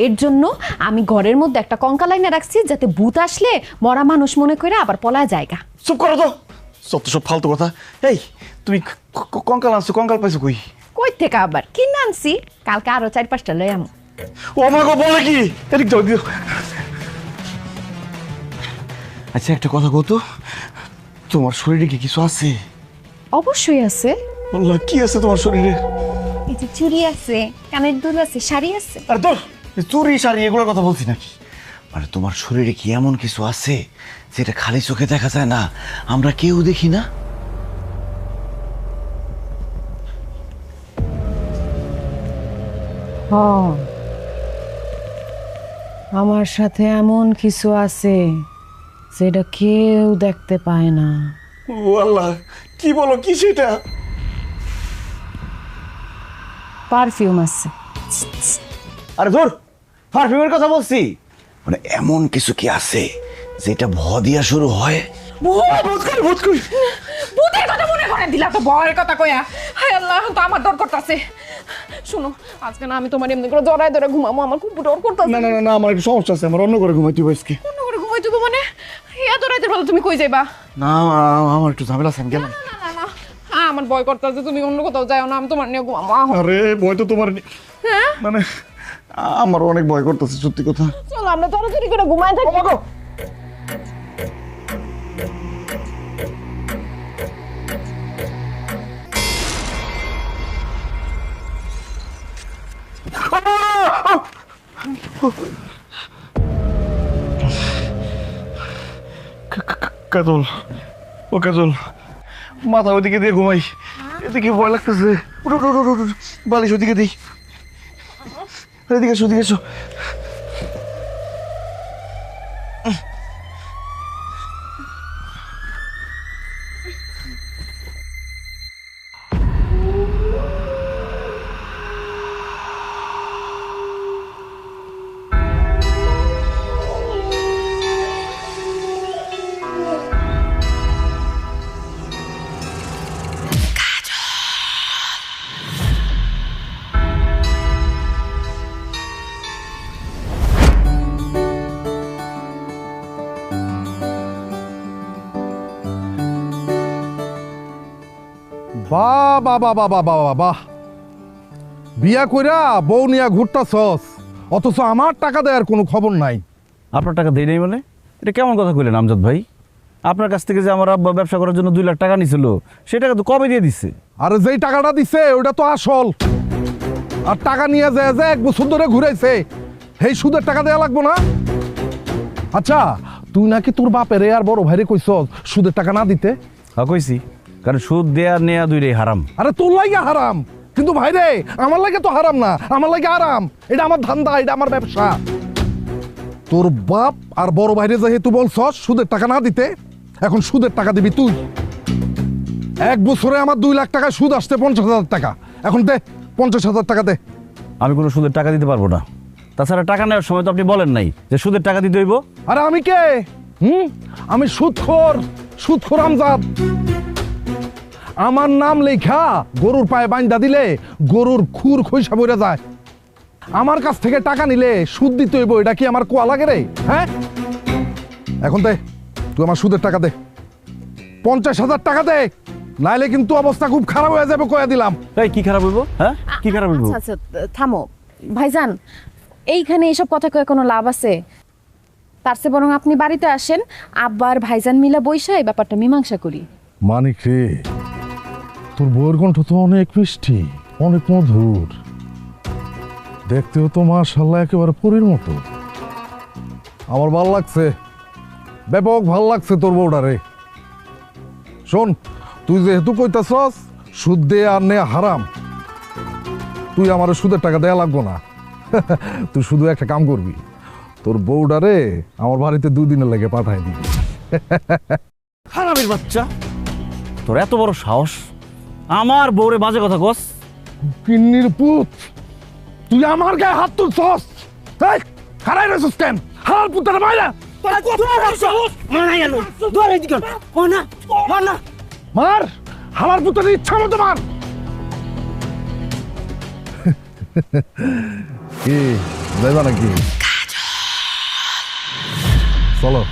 এর জন্য আমি ঘরের মধ্যে একটা কঙ্কাল আইনা রাখছি, যাতে ভূত আসলে মরা মানুষ মনে করে আবার পলায় জায়গা। চুপ করো তো, সত্য সব ফালতু কথা। এই তুমি কঙ্কাল আনছো, কঙ্কাল পাইছো কই? কই থেকে আবার কিনে আনছি, কালকে আরো 4-5টা লই আমু। ও মা গো, বলে কি? এদিক যাও, এদিক যাও। আচ্ছা একটা কথা কও তো, তোমার শরীরে কি কিছু আছে? অবশ্যই আছে। বললা কি আছে তোমার শরীরে? এই যে চুড়ি আছে, কানের দুল আছে, শাড়ি আছে। আর তোর চুরি শাড়ি এগুলোর কথা বলছি নাকি? মানে তোমার শরীরে কি এমন কিছু আছে যেটা খালি চোখে দেখা যায় না, আমরা কেউ দেখি না? আমার সাথে এমন কিছু আছে যেটা কেউ দেখতে পায় না। ও আল্লাহ, কি বলো, কি সেটা? পারফিউম আছে। আরে ধর, পারফিউমের কথা বলছি। মানে এমন কিছু কি আছে যেটা ভ দিয়া শুরু হয়? ভূতের কথা মনে করে দিলা তো, ভয়ের কথা কইয়া। হায় আল্লাহ, তো আমার ডর করতেছে। শুনো, আজকে না আমি তোমার এমনি করে জড়ায় ধরে ঘুমাবো, আমার খুব ডর করতেছে। না না না, আমার একটু সমস্যা আছে, আমার অন্য করে ঘুমাইতে হবে আজকে। অন্য করে ঘুমাই দেবো মানে? এত রাতের বেলা তুমি কই যাইবা? না, আমার একটু ঝামেলা আছে, আমি গেলাম। না না না, আমার ভয় করতেছে, তুমি অন্য কোথাও যাও না, আমি তোমার নিয়ে ঘুমাবো। আরে ভয় তো তোমার, হ্যাঁ মানে আমারও অনেক ভয় করতেছে, সত্যি কথা। চলো আমরা তাড়াতাড়ি করে ঘুমাই থাকি। কাজল, ও কাজল, মাথা ওইদিকে দিয়ে ঘুমাই, এদিকে ভয় লাগতেছে। উঠো উঠো উঠো উঠো, বালিশ ওইদিকে দিই। এদিকে এসো, এদিকে এসো। বাহ বাহ বাহ বাহ বাহ বাহ বাহ, বিয়া কইরা বউ নিয়া ঘুরতাছস, অথচ আমার টাকা দেওয়ার কোনো খবর নাই। আপনার টাকা দেই নাই মানে? এটা কেমন কথা কইলেন আমজাদ ভাই? আপনার কাছ থেকে যে আমার আব্বা ব্যবসা করার জন্য 2 লাখ টাকা নিছিল, সেই টাকা তো কবে দিয়ে দিচ্ছে? আরে যেই টাকাটা দিছে ওটা তো আসল, আর টাকা নিয়ে যায় যে 1 বছর ধরে ঘুরাইছে, সেই সুদের টাকা দেয়া লাগবো না? আচ্ছা, তুই নাকি তোর বাপের আর বড় ভাইরে কইছস সুদের টাকা না দিতে? হ্যাঁ কইছি, কারণ সুদ দেয়া নেয়া দুইটাই হারাম। আরে তোর লাগে হারাম, কিন্তু ভাইরে আমার লাগে তো হারাম না, আমার লাগে আরাম। এটা আমার ধান্দা, এটা আমার ব্যবসা। তোর বাপ আর বড় ভাইরে যেহেতু বলছস সুদের টাকা না দিতে, এখন সুদের টাকা দিবি তুই। 1 বছরে আমার 2 লাখ টাকা সুদ আসছে 50,000 টাকা। এখন দে 50,000 টাকা দে। আমি কোনো সুদের টাকা দিতে পারবো না। তাছাড়া টাকা নেওয়ার সময় তো আপনি বলেন নাই যে সুদের টাকা দিতে হইব। আরে আমি কে? আমি সুদখোর, সুদখোর আমজাদ। আমার নাম লেখা গরুর পায়ে বাইন্ধা দিলে গরুর খুর খইসা বইরা যায়। আমার কাছ থেকে টাকা নিলে সুদ দিতে হইব, এটা কি আমার কোয়া লাগে রে? হ্যাঁ, এখন দে, তুই আমার সুদের টাকা দে। 50,000 টাকা দে, নাইলে কিন্তু অবস্থা খুব খারাপ হয়ে যাবে, কয়া দিলাম। এই কি খারাপ হইব? হ্যাঁ কি খারাপ হইব? আচ্ছা আচ্ছা, থামো ভাইজান, এইখানে এসব কথা কয়ে কোনো লাভ আছে? তার চেয়ে বরং আপনি বাড়িতে আসেন, আব্বা আর ভাইজান মিলা বইসা এই ব্যাপারটা মীমাংসা করি। মানিক রে, তোর বউয়ের কণ্ঠ তো অনেক মিষ্টি, অনেক মধুর, দেখতেও তো মাশাআল্লাহ একেবারে পরীর মতো। আমার ভাল লাগছে, ব্যাপক ভাল লাগছে তোর বউটা রে। শোন, তুই যেহেতু কইতাছস সুদ দে আর নে হারাম, তুই আমার সুদের টাকা দেয়া লাগবো না। তুই শুধু একটা কাম করবি, তোর বউডারে আমার বাড়িতে 2 দিনের লাগে পাঠাই দিবি। হারামির বাচ্চা, তোর এত বড় সাহস আমার বউরে বাজে কথা কস? কিন্নির পুত, তুই আমার গায়ে হাত তুলছস? এই খারাই রইছস কেন? হাল পুতার মাইরা মার, হালার পুতার ইচ্ছা মতো মার। কি যাইবা নাকি? চলো।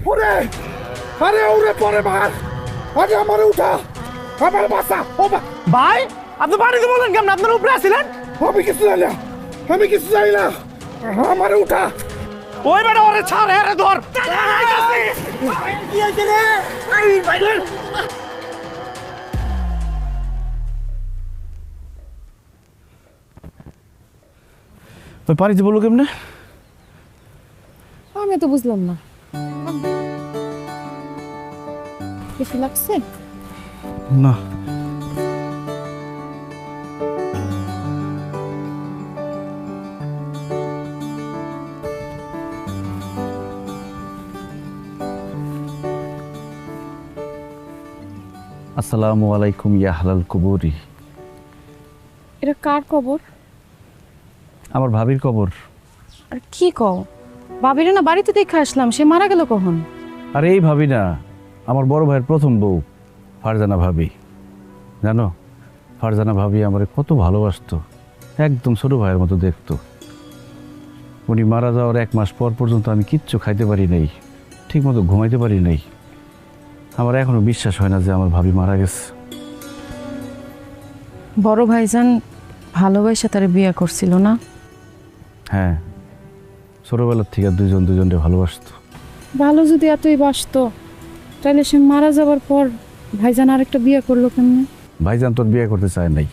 ওরে, আরে ওরে পরে মার, আগে আমারে উঠা, আমার বাসা। ও ভাই আপনি বাড়িতে বলেন কেমন? আপনার উপরে আসছিলেন? আমি কিছু জানি না, আমি কিছু জানি না, আমারে উঠা। ওই বেটা ওরে ছাড়, এরে ধর। ওই পানিতে বললো কেমনে? আমি তো বুঝলাম না, কিছু লাগছে? না, আসসালামু আলাইকুম ইয়া হালাল কবরি। এটা কার কবর? আমার ভাবির কবর। আর কি কও, বাবিরে না বাড়িতে দেখে আসলাম, সে মারা গেল কখন? আরে এই ভাবি না, আমার বড় ভাইয়ের প্রথম বউ ফারজানা ভাবি। জানো, ফারজানা ভাবি আমারে কত ভালোবাসতো, একদম ছোট ভাইয়ের মতো দেখতো। উনি মারা যাওয়ার 1 মাস পর পর্যন্ত আমি কিচ্ছু খাইতে পারি নাই, ঠিক মতো ঘুমাইতে পারি নাই। আমার এখনো বিশ্বাস হয় না যে আমার ভাবি মারা গেছে। বড় ভাইজান ভালোবাসা তারে বিয়ে করছিল না? হ্যাঁ, ছোটবেলার থেকে দুজন দুজনকে ভালোবাসতো। ভালো যদি এতই বাসতো, তাহলে সে মারা যাবার পর ভাইজান আরেকটা বিয়ে করলো কেমনে? ভাইজান তোর বিয়ে করতে চায় নাই,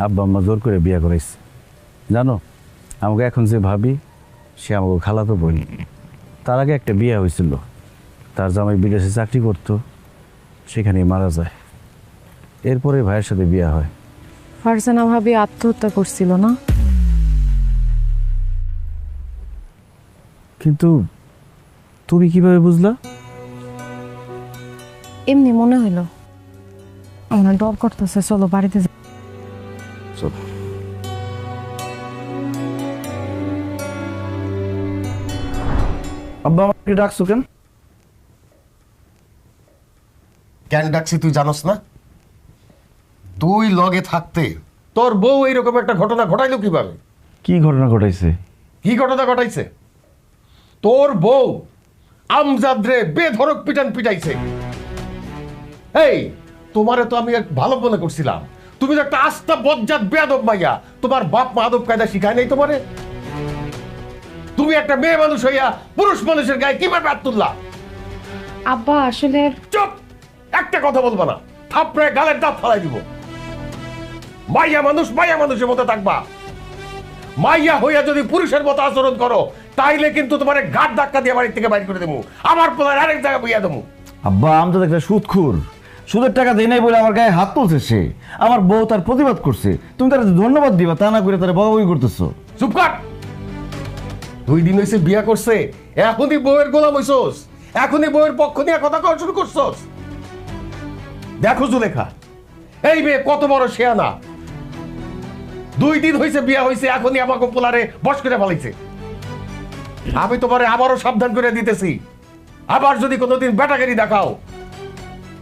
আব্বা আম্মা জোর করে বিয়ে করাইছে। জানো, আমাকে এখন যে ভাবি, সে আমাকে খালাতো বোন। তার আগে একটা বিয়ে হয়েছিল, তার জামাই বিদেশে চাকরি করতো, সেখানেই মারা যায়। এরপরে ভাইয়ের সাথে বিয়ে হয়। ফারজানা ভাবি আত্মহত্যা করছিল না? কিন্তু তুমি কিভাবে বুঝলা? এমনি মনে হইল। আমার ডর করতেছে, চলো বাড়িতে যাই। চলো। আব্বা আমাকে ডাকছো কেন? কেন ডাকছি তুই জানোস না? তুই লগে থাকতে তোর বউ এইরকম একটা ঘটনা ঘটাইলো কিভাবে? কি ঘটনা ঘটাইছে? কি ঘটনা ঘটাইছে? তোর বউ আমজাদরে বেধড়ক পিটান পিটাইছে। এই তোমারে তো আমি এক ভালো মনে করছিলাম, তুমি তো একটা আস্থা বজ্জাত বেয়াদব মাইয়া। তোমার বাপ মা আদব কায়দা শিখায় নাই তোমারে? তুমি একটা মেয়ে মানুষ হইয়া পুরুষ মানুষের গায়ে কিভাবে হাত তুললা? আব্বা আসলে চুপ, একটা কথা বলবা না, থাপড়ে গালের দাঁত ফালাই দিব। মাইয়া মানুষ মাইয়া মানুষের মতো থাকবা। মাইয়া হইয়া যদি পুরুষের মতো আচরণ করো, তাইলে কিন্তু তোমার ঘাট ধাক্কা দিয়ে বাড়ি থেকে বাইর করে দেবো, আমার পোলার আরেক জায়গায় বইয়া দেবো। আব্বা আমি তো একটা সুদখোর, সুদের টাকা দেয় নাই বলে আমার গায়ে হাত তুলছে সে। আমার বউ তার প্রতিবাদ করছে, তুমি তার ধন্যবাদ দিবা, তা না করে তার বকাবকি করতেছো। চুপ কর। 2 দিন হয়েছে বিয়া করছে, এখনই বউয়ের গোলাম হইছস, এখনই বউয়ের পক্ষ নিয়ে কথা কওয়া শুরু করছস। দেখো জুলেখা, এই মেয়ে কত বড় শেয়ানা। 2 দিন হয়েছে বিয়া হয়েছে, এখনই আমাকে পোলারে বশ করে ফেলাইছে। আমি তোমারে আবারও সাবধান করে দিতেছি, আবার যদি কোনোদিন বেটাগিরি দেখাও,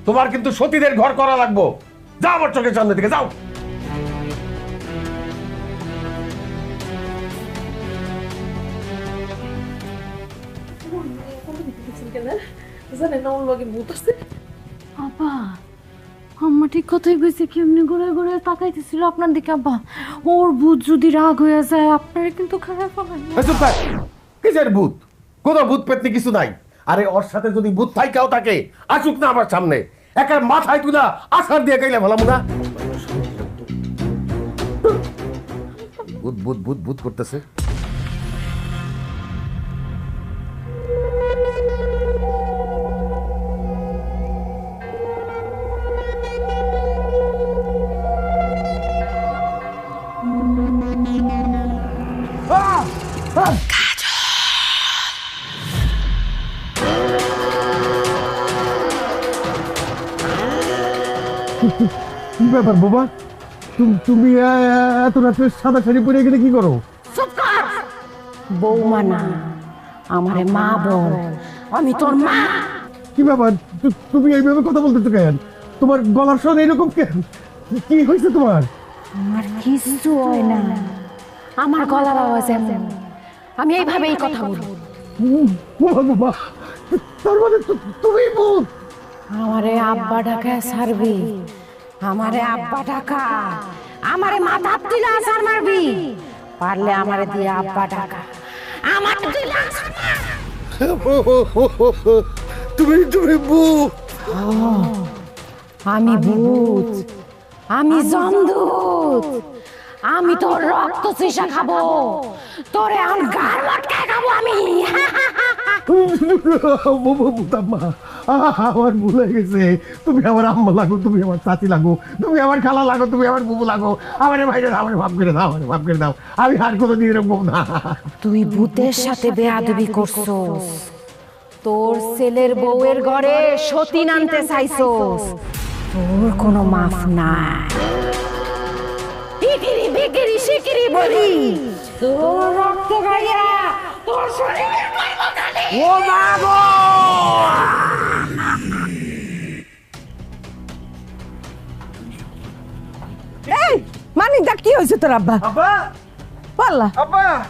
তোমার কিন্তু সতীদের ঘর করা লাগবো। যাও আমার চোখের সামনে থেকে যাও। আব্বা আম্মা ঠিক কথাই কইছে, কেমনি ঘুরে ঘুরে তাকাইতেছিল আপনার দিকে। আব্বা ওর ভূত যদি রাগ হয়ে যায় আপনারা কিন্তু খারাপ হবে। এই চুপ থাক। কিসের ভূত? কোনো ভূত পেতনি কিছু নাই। আরে ওর সাথে যদি ভূত থাইকাও থাকে, আসুক না আমার সামনে, একার মাথায় তুলা আছাড় দিয়ে গাইলে ভালো না। ভূত ভূত ভূত ভূত করতেছে। কি ব্যাপার বাবা? তুমি এত রাতে সাদা শাড়ি পরে গেলে কি করো? বৌমা না, আমারে মা বল, আমি তোর মা। কি ব্যাপার? তুমি এইভাবে কথা বলতেছো কেন? তোমার গলার স্বর এরকম কেন? কি হয়েছে তোমার? আমার কিছু হয় না, আমার গলার আওয়াজ এমন, আমি এইভাবেই কথা বলি। বাবা, তার মানে তুমি ভূত? আমারে আব্বা ডাকা ছাড়বি, আমারে আব্বা ডাকা, আমারে মাথা দিলে আসার মারবি, পারলে আমারে দিয়ে আব্বা ডাকা, আমার দিলে আসার মার। তুমি ভূত? আমি ভূত, আমি জমদূত, আমি তোর রক্ত চুষা খাবো, তোরে এখন গার লটকায় খাবো আমি। বুতাম্মা, আমার ভুল হয়ে গেছে। তুমি আমার আম্মা লাগো, তুমি আমার চাচি লাগো, তুমি আমার খালা লাগো, তুমি আমার বুবু লাগো। আমার ভাইরে আমার মাফ করে দাও, আমার মাফ করে দাও। আমি আর কোনোদিন এরকম না। তুই ভূতের সাথে বেয়াদবি করছস, তোর ছেলের বউয়ের ঘরে সতী আনতে চাইছস, তোর কোনো মাফ নাই। ইকিরি বিকিরি শিকিরি বলি, তোর রক্ত গাইয়া তোর শরীরে মারবো খালি। ও মা গো! এই মানিক দা, কি হয়েছে তোর আব্বা? বললা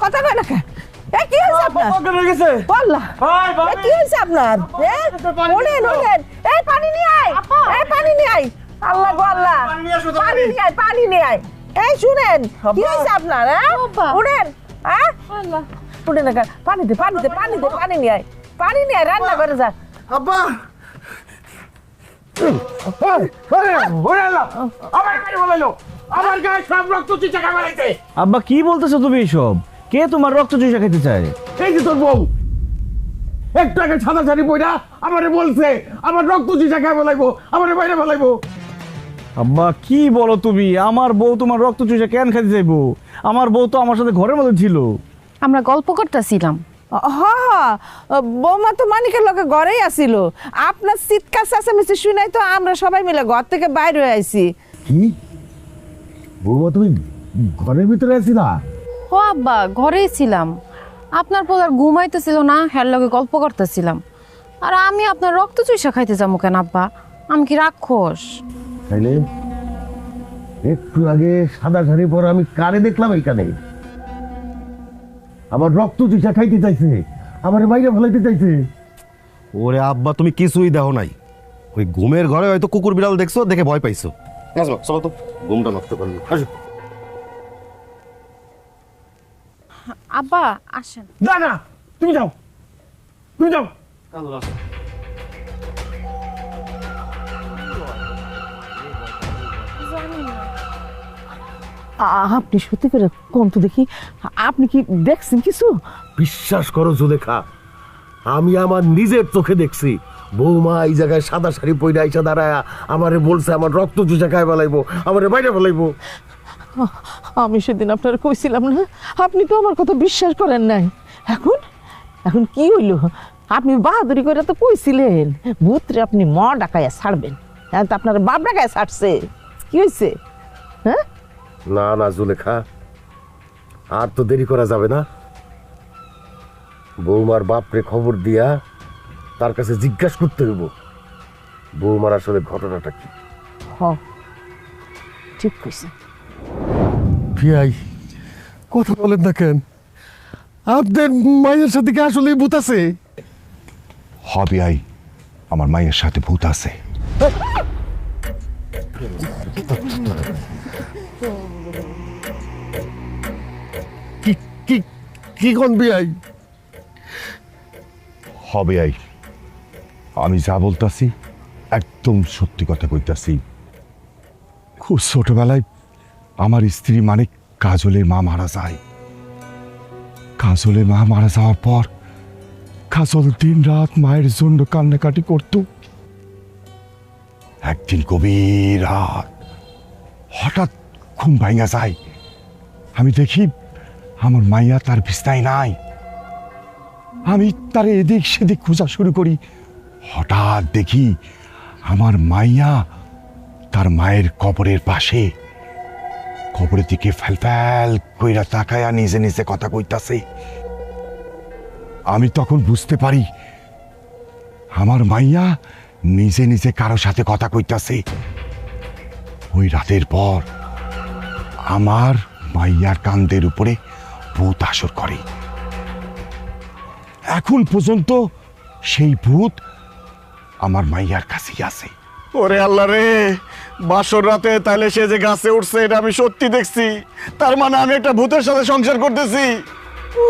কথা কয় না কেন? এই কি হয়েছে আপনার? বললা এই কি হয়েছে আপনার? ওনেন ওনেন, এই পানি নিয়ে আয়, এই পানি নিয়ে আয়। আল্লাহ গো আল্লাহ, পানি নিয়ে আয়, পানি নিয়ে আয়। এই শুনেন, কি হয়েছে আপনার? উঠেন, উঠেন না, পানি দে, পানি দে, পানি দে, পানি নিয়ে আয়, পানি নিয়ে আয়, রান্না করে যা। আব্বা, আমার গায়ে সব রক্ত চিচা খাইছে। আব্বা কি বলতেছো তুমি এইসব? কে তোমার রক্ত চুষা খেতে চায়? এই যে তোর বউ একটু আগে সাদা শাড়ি পইরা আমারে বলছে আমার রক্ত চিচা খাই বলাইবো, আমারে বাইরে বলাইবো। আব্বা কি বলো তুমি? আমার বউ তোমার রক্ত চুষা কেন খেতে চাইবো? আমার বউ তো আমার সাথে ঘরের মধ্যে ছিল। আমরা গল্প করতেছিলাম। বৌমা তো মানিকের লোকে ঘরেই আসিল, আপনার চিৎকার চেঁচামেচি শুনাই তো আমরা সবাই মিলে ঘর থেকে বাইরে হয়ে আইছি। কি বৌমা, তুমি ঘরের ভিতরে আছি না? ও আব্বা, ঘরেই ছিলাম। আপনার পোলার ঘুমাইতেছিল না, হ্যার লগে গল্প করতেছিলাম। আর আমি আপনার রক্ত চুষা খাইতে যাবো কেন আব্বা? আমি কি রাক্ষস? তাইলে একটু আগে সাদা শাড়ি পরে আমি কারে দেখলাম এইখানে আমার রক্ত চিচা খাইতে চাইছে, আমার বাইরে ফেলাইতে চাইছে। ওরে আব্বা, তুমি কিছুই দেখো নাই। ওই ঘুমের ঘরে হয়তো কুকুর বিড়াল দেখছো, দেখে ভয় পাইছো। আসো চলো তো, ঘুমটা নষ্ট করলো। আসো। আব্বা আসেন। না না, তুমি যাও, তুমি যাও। আপনি সত্যি করে কোন তো দেখি, আপনি কি দেখছেন কিছু? বিশ্বাস করো জুলেখা, আমি আমার নিজের চোখে দেখছি বৌমা এই জায়গায় সাদা শাড়ি পইরা আইসা দাঁড়ায় আমারে বলছে আমার রক্ত চুষা খাই ফেলাইবো, আমারে বাইরে ফেলাইবো। আমি সেদিন আপনার কইছিলাম না, আপনি তো আমার কথা বিশ্বাস করেন নাই। এখন এখন কি হইল? আপনি বাহাদুরি করে তো কইছিলেন ভূতরে আপনি ম ডাকাইয়া ছাড়বেন, হ্যাঁ তো আপনার বাপ ডাকাইয়া ছাড়ছে। কি হয়েছে? হ্যাঁ না না জুলেখা, আর তো দেরি করা যাবে না। বৌমার বাপরে খবর দিয়া তার কাছে জিজ্ঞাসা করতে হইব বৌমার আসলে ঘটনাটা কি। ঠিক কইছেন। পিয়াই কথা বলেন না কেন? আপনার মায়ের সাথে কি আসলে ভূত আছে? হবি আই, আমার মায়ের সাথে ভূত আছে। কি কি কি কোন বিয়াই? হবে আই, আমি যা বলতাছি একদম সত্যি কথা কইতাছি। খুব ছোটবেলায় আমার স্ত্রী মানে কাজলের মা মারা যায়। কাজলের মা মারা যাওয়ার পর কাজল দিন রাত মায়ের জন্য কান্নাকাটি করত। একদিন গভীর রাত হঠাৎ ঘুম ভাঙা যায়। আমি দেখি আমার মাইয়া তার বিছনায় নাই। আমি তার এদিক সেদিক খোঁজা শুরু করি। হঠাৎ দেখি আমার মাইয়া তার মায়ের কবরের পাশে কবরের দিকে ফ্যাল কইরা তাকায়া নিজে নিজে কথা কইতাছে। আমি তখন বুঝতে পারি আমার মাইয়া নিজে নিজে কারো সাথে কথা কইতাছে। ওই রাতের পর আমার মাইয়ার কান্দের উপরে ভূত আসর করে। এখন পর্যন্ত সেই ভূত আমার মাইয়ার কাছেই আছে। ওরে আল্লাহ রে, বাসর রাতে তাহলে সে যে গাছে উঠছে এটা আমি সত্যি দেখছি। তার মানে আমি একটা ভূতের সাথে সংসার করতেছি। ও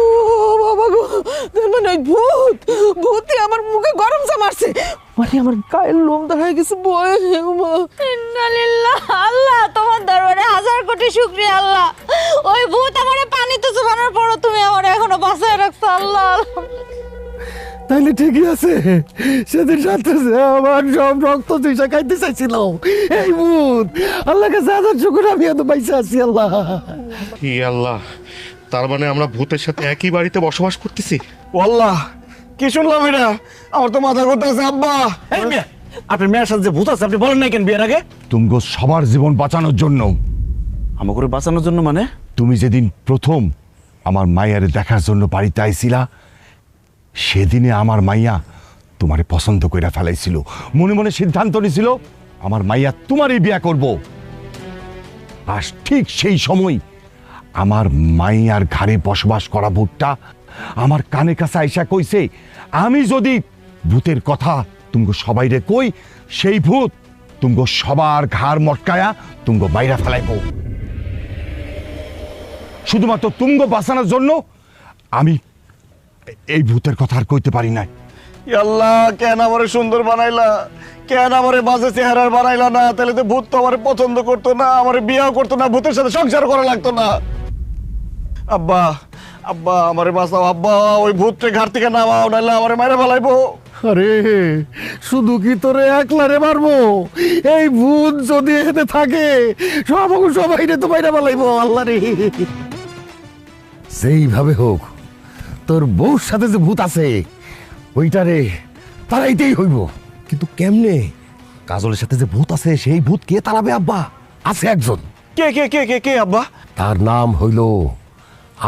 বাবা গো, তার মানে ওই ভূতই আমার মুখে গরম চা মারছে, মানে আমার গায়ের লোম দাঁড়ায় গেছে বয়ে। ইন্নালিল্লাহ, আল্লাহ তোমার দরবারে হাজার কোটি শুকরিয়া আল্লাহ। ওই ভূত আমারে পানিতে চুবানোর পরও তুমি আমারে এখনো বাঁচায় রাখছো আল্লাহ। তাইলে ঠিকই আছে, সেদিন রাত্রে যে আমার সব রক্ত চুষা খাইতে চাইছিল এই ভূত, আল্লাহ কাছে হাজার শুকর আমি এত পয়সা আছি আল্লাহ। কি আল্লাহ, তার মানে আমরা ভূতের সাথে একই বাড়িতে বসবাস করতেছি। ও আল্লাহ, কি শুনলাম এটা? আমার তো মাথা ঘুরতেছে আব্বা। আপনার মেয়ের সাথে যে ভূত আছে আপনি বলেন নাই কেন বিয়ের আগে? তুমগো সবার জীবন বাঁচানোর জন্য। আমাকে করে বাঁচানোর জন্য মানে? তুমি যেদিন প্রথম আমার মাইয়ারে দেখার জন্য বাড়িতে আইছিলা, সেদিনে আমার মাইয়া তোমারে পছন্দ কইরা ফেলাইছিল। মনে মনে সিদ্ধান্ত নিছিল আমার মাইয়া তোমারই বিয়া করব। আর ঠিক সেই সময় আমার মাইয়ার ঘরে বসবাস করা ভূতটা আমার কানে কাছে আইসা কইছে, আমি যদি ভূতের কথা তুমগো সবাইরে কই, সেই ভূত তুমগো সবার ঘাড় মটকায়া তুমগো বাইরা ফেলাইব। শুধুমাত্র তুমগো বাঁচানোর জন্য আমি এই ভূতের কথা আর কইতে পারি নাই। আল্লাহ, কেন আমারে সুন্দর বানাইলা? কেন আমারে বাজে চেহারার বানাইলা না? তাহলে তো ভূত তো আমারে পছন্দ করতো না, আমারে বিয়েও করতো না, ভূতের সাথে সংসার করা লাগতো না। আব্বা, আব্বা আমারে বাঁচাও আব্বা, ওই ভূতকে ঘাট থেকে নামাও, নাহলে আমারে মাইরা ফেলাইবো। আরে শুধু কি তোরে একলারে মারবো? এই ভূত যদি এতে থাকে সবাই রে তো বাইরে পালাইবো আল্লাহ রে। সেইভাবে হোক, তোর বউর সাথে যে ভূত আছে ওইটারে তারাইতেই হইব। কিন্তু কেমনে? কাজলের সাথে যে ভূত আছে সেই ভূত কে তাড়াবে আব্বা? আছে একজন। কে কে কে কে কে আব্বা? তার নাম হইল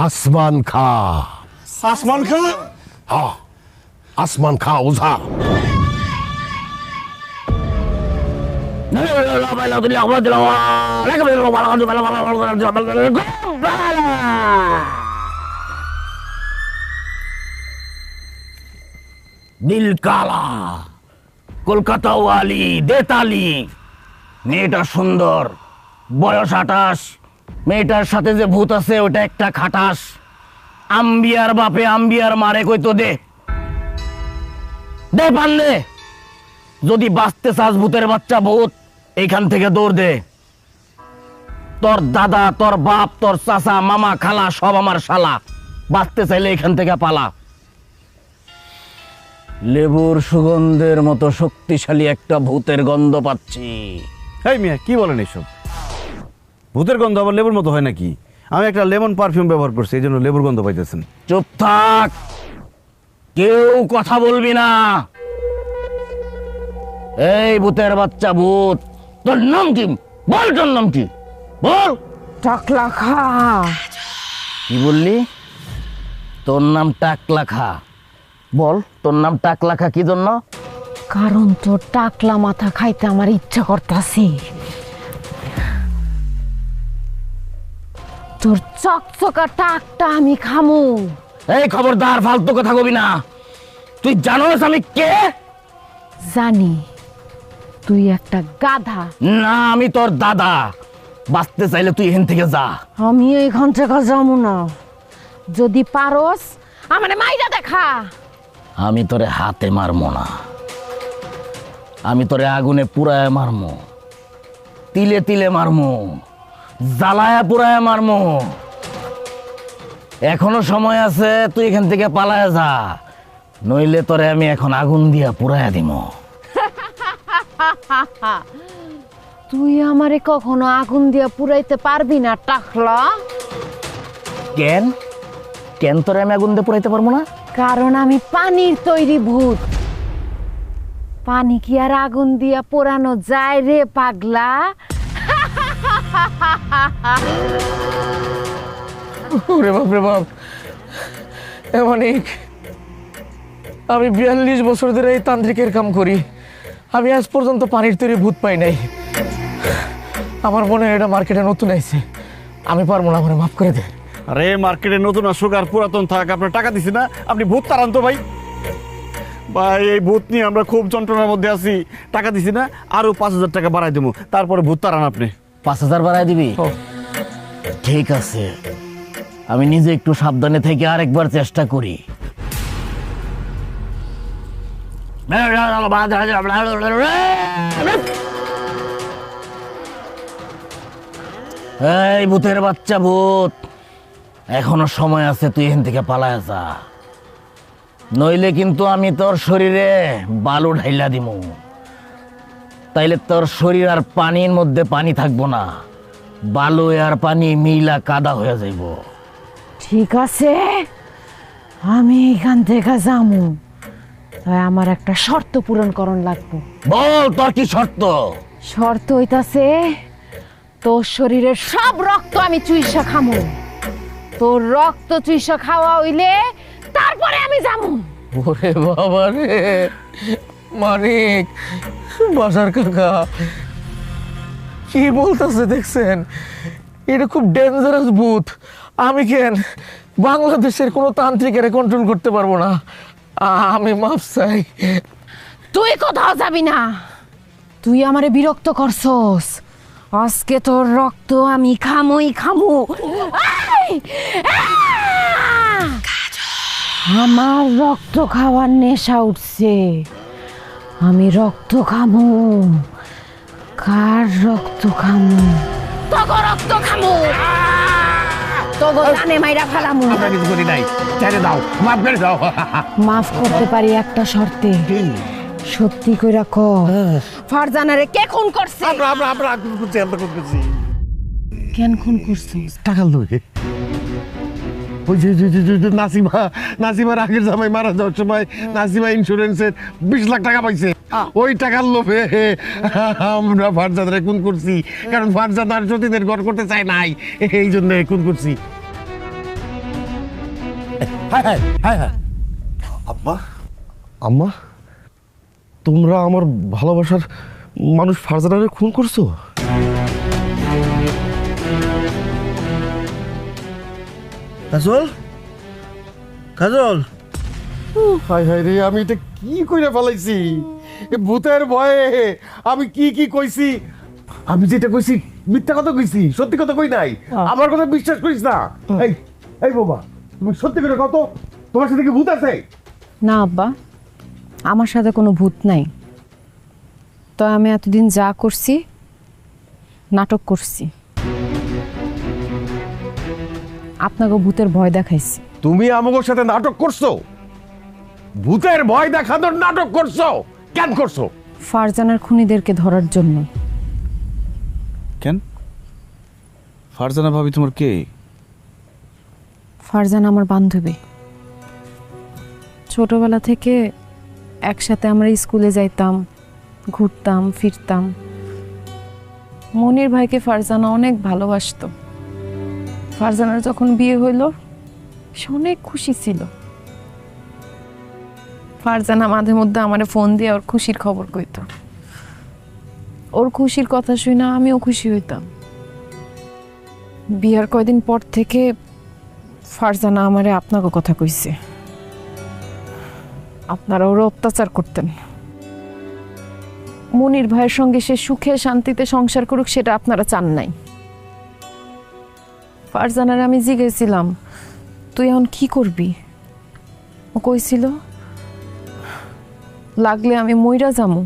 আসমান খা। আসমান খা? হ্যাঁ, আসমান খা ওঝা। নীল কালা কলকাতা ওয়ালি দেতালি, মেয়েটা সুন্দর, বয়স 28। মেয়েটার সাথে যে ভূত আছে ওটা একটা খাটাস। আম্বিয়ার বাপে আম্বিয়ার মারে কইতো দে দে পারলে, যদি বাঁচতে চাস ভূতের বাচ্চা ভূত, এইখান থেকে দৌড় দে। তোর দাদা, তোর বাপ, তোর চাচা, মামা, খালা সব আমার শালা। বাঁচতে চাইলে এখান থেকে পালা। লেবুর সুগন্ধের মতো শক্তিশালী একটা ভূতের গন্ধ পাচ্ছি। এই মিয়া, কি বলেন এইসব? ভূতের গন্ধ আবার লেবুর মতো হয় নাকি? আমি একটা লেমন পারফিউম ব্যবহার করছি, এই জন্য লেবুর গন্ধ পাইতেছেন। চুপ থাক, কেউ কথা বলবি না। এই ভূতের বাচ্চা ভূত, তোর নাম কি? বল, তোর নাম কি? বল। টাকলা খা। কি বললি? তোর নাম টাকলা খা? বল, তোর নাম টাকলা খা কি জন্য? কারণ তোর টাকলা মাথা খাইতে আমার ইচ্ছা করতাছি। তোর চকচকা টাকটা আমি খামু। এই খবরদার, ফালতু কথা কবি না। তুই জানোস আমি কে? জানি, তুই একটা গাধা। না, আমি তোর দাদা। বাঁচতে চাইলে তুই এখান থেকে যা। আমি এইখান থেকে যাবো না। যদি পারস আমারে মাইরা দেখা। আমি তোরে হাতে মারমো না, আমি তোরে আগুনে পুরায় মারমো, তিলে তিলে মারমো, জ্বালায়া পুরায় মারমো। এখনো সময় আছে, তুই এখান থেকে পালায় যা, নইলে তোরে আমি এখন আগুন দিয়া পুরায়া দিব। তুই আমারে কখনো আগুন দিয়া পুরাইতে পারবি না টাকলা। কেন? কেন তোরে আমি আগুন দিয়ে পুরাইতে পারবো না? কারণ আমি পানির তৈরি ভূত। পানি কি আর আগুন দিয়া পোড়ানো যায় রে পাগলা? ওরে বাপ রে বাপ, অনেক। আমি 42 বছর ধরে এই তান্ত্রিকের কাম করি, আমি আজ পর্যন্ত পানির তৈরি ভূত পাই নাই। আমার মনে হয় এটা মার্কেটে নতুন আইছে, আমি পারবো না, আমার মাফ করে দে। আরে মার্কেটে নতুন আসুক আর পুরাতন থাক, আপনার টাকা দিছি না, আপনি ভূত তাড়ান তো ভাই। ভাই এই ভূত নিয়ে আমরা খুব যন্ত্রণার মধ্যে আছি, টাকা দিছি না, আরো 5000 টাকা বাড়াই দেবো, তারপরে ভূত তাড়ান আপনি। 5000 বাড়ায় দিবি? ঠিক আছে, আমি নিজে একটু সাবধানে থেকে আরেকবার চেষ্টা করি। এই ভূতের বাচ্চা ভূত, এখনো সময় আছে, তুই এখান থেকে পালায় যা, নইলে কিন্তু আমি তোর শরীরে বালু ঢাইলা দিমু। তাইলে তোর শরীর আর পানির মধ্যে পানি থাকবো না, বালু আর পানি মিলা কাদা হয়ে যাইব। ঠিক আছে, আমি এখান থেকে যামু, তাই আমার একটা শর্ত পূরণ করণ লাগবে। বল তোর কি শর্ত? শর্ত হইতাছে তোর শরীরের সব রক্ত আমি চুইসা খামু। তোর রক্ত চুইসা খাওয়া হইলে তারপরে আমি যামু। ওরে বাবা রে, মানিক, বাসার কাকা কি বলতেছে দেখছেন? এটা খুব ডেঞ্জারাস ভূত। আমি কেন বাংলাদেশের কোনো তান্ত্রিকের কন্ট্রোল করতে পারবো না, আমি মাফ চাই। তুই কোথাও যাবি না, তুই আমারে বিরক্ত করছস, আজকে তোর রক্ত আমি খামুই খামু। এই! আমার রক্ত খাওয়ার নেশা উঠছে, আমি রক্ত খামু। কার রক্ত খামু? তোগো রক্ত খামু, তোগো জানে মাইরা ফেলামু। কিছু করি নাই, ছেড়ে দাও, মাফ করে দাও। মাফ করতে পারি একটা শর্তে। সত্যি কইরা ক, ফারজানারে কে খুন করছে? আমরা করছি। কেন খুন করছিস? টাকার লোকে ওই যে নাসিমার আগের জামাই মারা যাওয়ার সময় নাসিমা ইন্স্যুরেন্সের 20 লাখ টাকা পাইছে, ওই টাকার লোভে আমরা ফারজাদারে খুন করছি। কারণ ফারজাদার যতীনের ঘর করতে চায় নাই, এই জন্য খুন করছি। আব্বা, আম্মা, তোমরা আমার ভালোবাসার মানুষ ফারজানারে খুন করছো? কাজল, কাজল, হায় হায় রে, আমি এটা কি কইরা ফেলাইছি? এ ভূতের ভয়ে আমি কি কইছি? আমি যেটা কইছি মিথ্যা কথা কইছি, সত্যি কথা কই নাই। আমার কথা বিশ্বাস করিস না। এই বাবা, তুমি সত্যি করে কত, তোমার সাথে কি ভূত আছে? না আব্বা, আমার সাথে কোনো ভূত নাই। তো আমি এতদিন যা করছি, নাটক করছি, আপনাকে ভূতের ভয় দেখাইছি। তুমি আমাদের সাথে নাটক করছো? ভূতের ভয় দেখানোর নাটক করছো? কেন করছো? ফারজানার খুনিদেরকে ধরার জন্য। কেন? ফারজানা ভাবি তোমার কে? ফারজানা আমার বান্ধবী, ছোটবেলা থেকে একসাথে আমরা স্কুলে যাইতাম, ঘুরতাম ফিরতাম। মনির ভাইকে ফারজানা অনেক ভালোবাসতো। ফারজানার যখন বিয়ে হইল, সে অনেক খুশি ছিল। ফারজানা মাঝে মধ্যে আমারে ফোন দিয়ে ওর খুশির খবর কইতো। ওর খুশির কথা শুনে আমিও খুশি হইতাম। বিয়ার কয়দিন পর থেকে ফারজানা আমারে আপনাকে কথা কইছে, আপনারা ওরা অত্যাচার করতেন। মনির ভাইয়ের সঙ্গে সে সুখে শান্তিতে সংসার করুক, সেটা আপনারা চান নাই। ফারজানার আমি জিজ্ঞেছিলাম, তুই এখন কি করবি? ও কইছিল, লাগলে আমি মইরা যামু,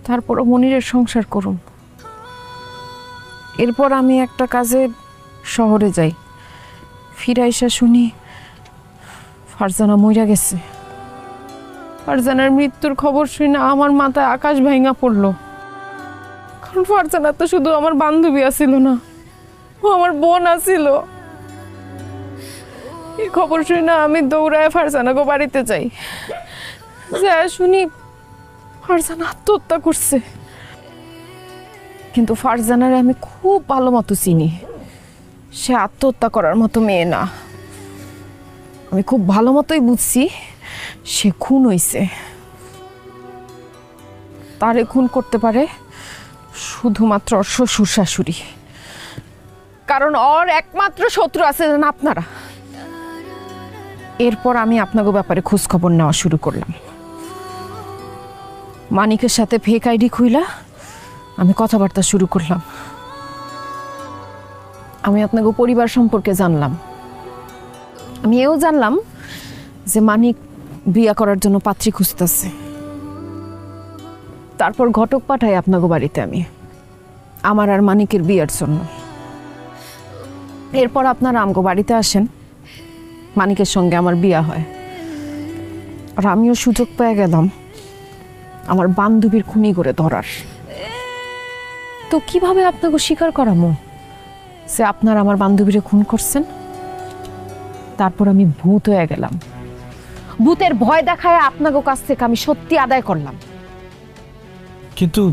তারপরও মনিরের সংসার করুম। এরপর আমি একটা কাজে শহরে যাই, ফিরে আইসা শুনি ফারজানা মইরা গেছে। ফারজানার মৃত্যুর খবর শুনে আমার মাথায় আকাশ ভাঙা পড়লো। কারণ ফারজানা তো শুধু আমার বান্ধবী আছিল না, ও আমার বোন আছিল। এই খবর শুনে আমি দৌড়ায় ফারজানাকে বাড়িতে যাই। যা শুনি ফারজানা আত্মহত্যা করছে, কিন্তু ফারজানারে আমি খুব ভালো মতো চিনি। সে আত্মহত্যা করার মতো মেয়ে না। আমি খুব ভালো মতোই বুঝছি সে খুন হইছে। তারে খুন করতে পারে শুধুমাত্র ওর শ্বশুর শাশুড়ি, কারণ ওর একমাত্র শত্রু আছে না আপনারা। এরপর আমি আপনাকে ব্যাপারে খোঁজ খবর নেওয়া শুরু করলাম। মানিকের সাথে ফেক আইডি খুইলা আমি কথাবার্তা শুরু করলাম। আমি আপনাকে পরিবার সম্পর্কে জানলাম। আমি এও জানলাম যে মানিক বিয়া করার জন্য পাত্রী খুঁজতেছে। তারপর ঘটক পাঠাই আপনাকে বাড়িতে আমি, আমার আর মানিকের বিয়ার জন্য। এরপর আপনারা আমগো বাড়িতে আসেন, মানিকের সঙ্গে আমার বিয়া হয়। আর আমিও সুযোগ পেয়ে গেলাম আমার বান্ধবীর খুনি করে ধরার। তো কিভাবে আপনাকে স্বীকার করামো যে আপনার আমার বান্ধবীরে খুন করছেন? তারপর আমি ভূত হয়ে গেলাম। ভূতের ভয় দেখায় আপনাকে কাছ থেকে আমি সত্যি আদায় করলাম। কিন্তু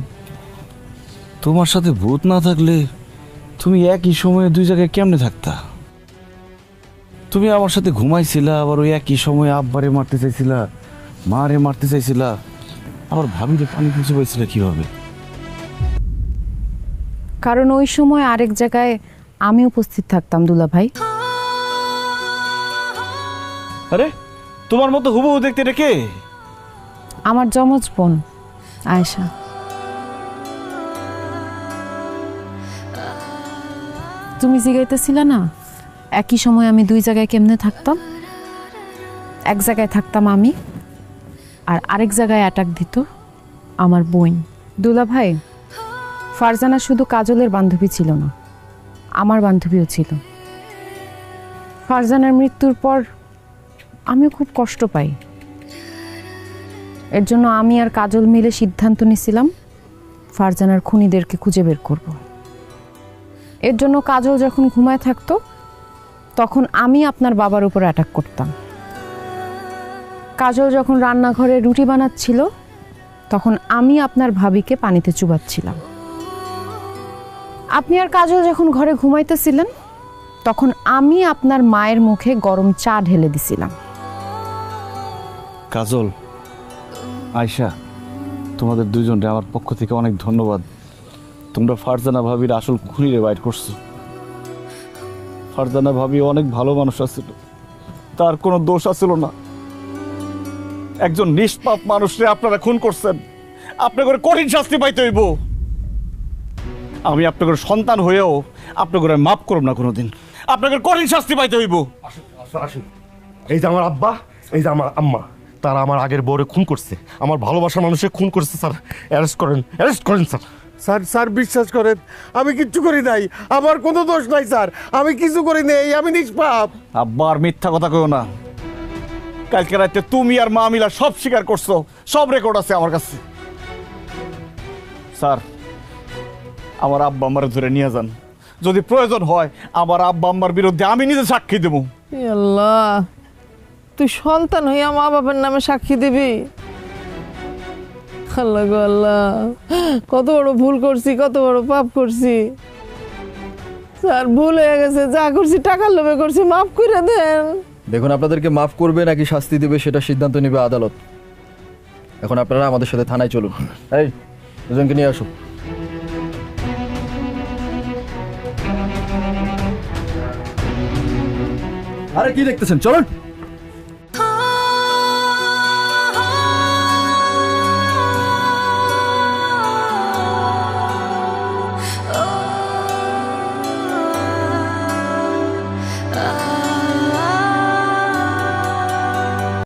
তোমার সাথে ভূত না থাকলে তুমি একই সময়ে দুই জায়গায় কেমনে থাকতা? তুমি আমার সাথে ঘুমাইছিলা, আবার ওই একই সময়ে আব্বারে মারতে চাইছিলা, মারে মারতে চাইছিলা, আবার ভাবিরে পানি খুঁজে পাইছিলা কিভাবে? কারণ ওই সময় আরেক জায়গায় আমি উপস্থিত থাকতাম দুলা ভাই। আরে তোমার মতো হুবহু দেখতে এটা কে? আমার যমজ বোন আয়েশা। তুমি জিগাইতেছিলে না একই সময় আমি দুই জায়গায় কেমনে থাকতাম? এক জায়গায় থাকতাম আমি, আর আরেক জায়গায় অ্যাটাক দিত আমার বোন। দুলা ভাই, ফারজানা শুধু কাজলের বান্ধবী ছিল না, আমার বান্ধবীও ছিল। ফারজানার মৃত্যুর পর আমিও খুব কষ্ট পাই। এর জন্য আমি আর কাজল মিলে সিদ্ধান্ত নিয়েছিলাম ফারজানার খুনিদেরকে খুঁজে বের করব। এর জন্য কাজল যখন ঘুমায় থাকতো তখন আমি আপনার বাবার উপর অ্যাটাক করতাম। কাজল যখন রান্নাঘরে রুটি বানাচ্ছিল তখন আমি আপনার ভাবিকে পানিতে চুবাচ্ছিলাম। আপনি আর কাজল যখন ঘরে ঘুমাইতেছিলেন তখন আমি আপনার মায়ের মুখে গরম চা ঢেলে দিছিলাম। কাজল, আয়শা, তোমাদের দুইজনকে আমার পক্ষ থেকে অনেক ধন্যবাদ। তোমরা ফারজানা ভাবির আসল খুনিরে বাইর করছো। ফারজানা ভাবি অনেক ভালো মানুষ আছিল, তার কোনো দোষ আছিল না। একজন নিষ্পাপ মানুষরে আপনারা খুন করছেন, আপনাদের কঠিন শাস্তি পাইতে হইব। আমি আপনাদের সন্তান হয়েও আপনাদের মাফ করব না কোনোদিন। আপনাদের কঠিন শাস্তি পাইতে হইব। আসুন, এই যে আমার আব্বা, এই যে আমার আম্মা, তারা আমার আগের বউরে খুন করছে, আমার ভালোবাসার মানুষের খুন করছে। স্যার অ্যারেস্ট করেন, অ্যারেস্ট করেন স্যার। স্যার স্যার বিশ্বাস করেন আমি কিচ্ছু করি নাই, আমার কোনো দোষ নাই স্যার, আমি কিছু করি নাই, আমি নিষ্পাপ। আব্বা আর মিথ্যা কথা কইও না। কালকে রাতে তুমি আর মা মিলা সব স্বীকার করছো, সব রেকর্ড আছে আমার কাছে। স্যার, আমার আব্বা আম্মার ধরে নিয়ে যান, যদি প্রয়োজন হয় আমার আব্বা আম্মার বিরুদ্ধে আমি নিজে সাক্ষী দেব। আল্লাহ, তুই সন্তান হইয়া মা বাবার নামে সাক্ষী দিবি? আল্লাহ গো আল্লাহ, কত বড় ভুল করছি, কত বড় পাপ করছি। স্যার, ভুল হয়ে গেছে, যা করছি টাকার লোভে করছি, মাফ করে দেন। দেখুন, আপনাদেরকে মাফ করবে নাকি শাস্তি দেবে সেটা সিদ্ধান্ত নেবে আদালত। এখন আপনারা আমাদের সাথে থানায় চলুন। এই দুজনকে নিয়ে আসুন। আরে কি দেখতেছেন, চলুন।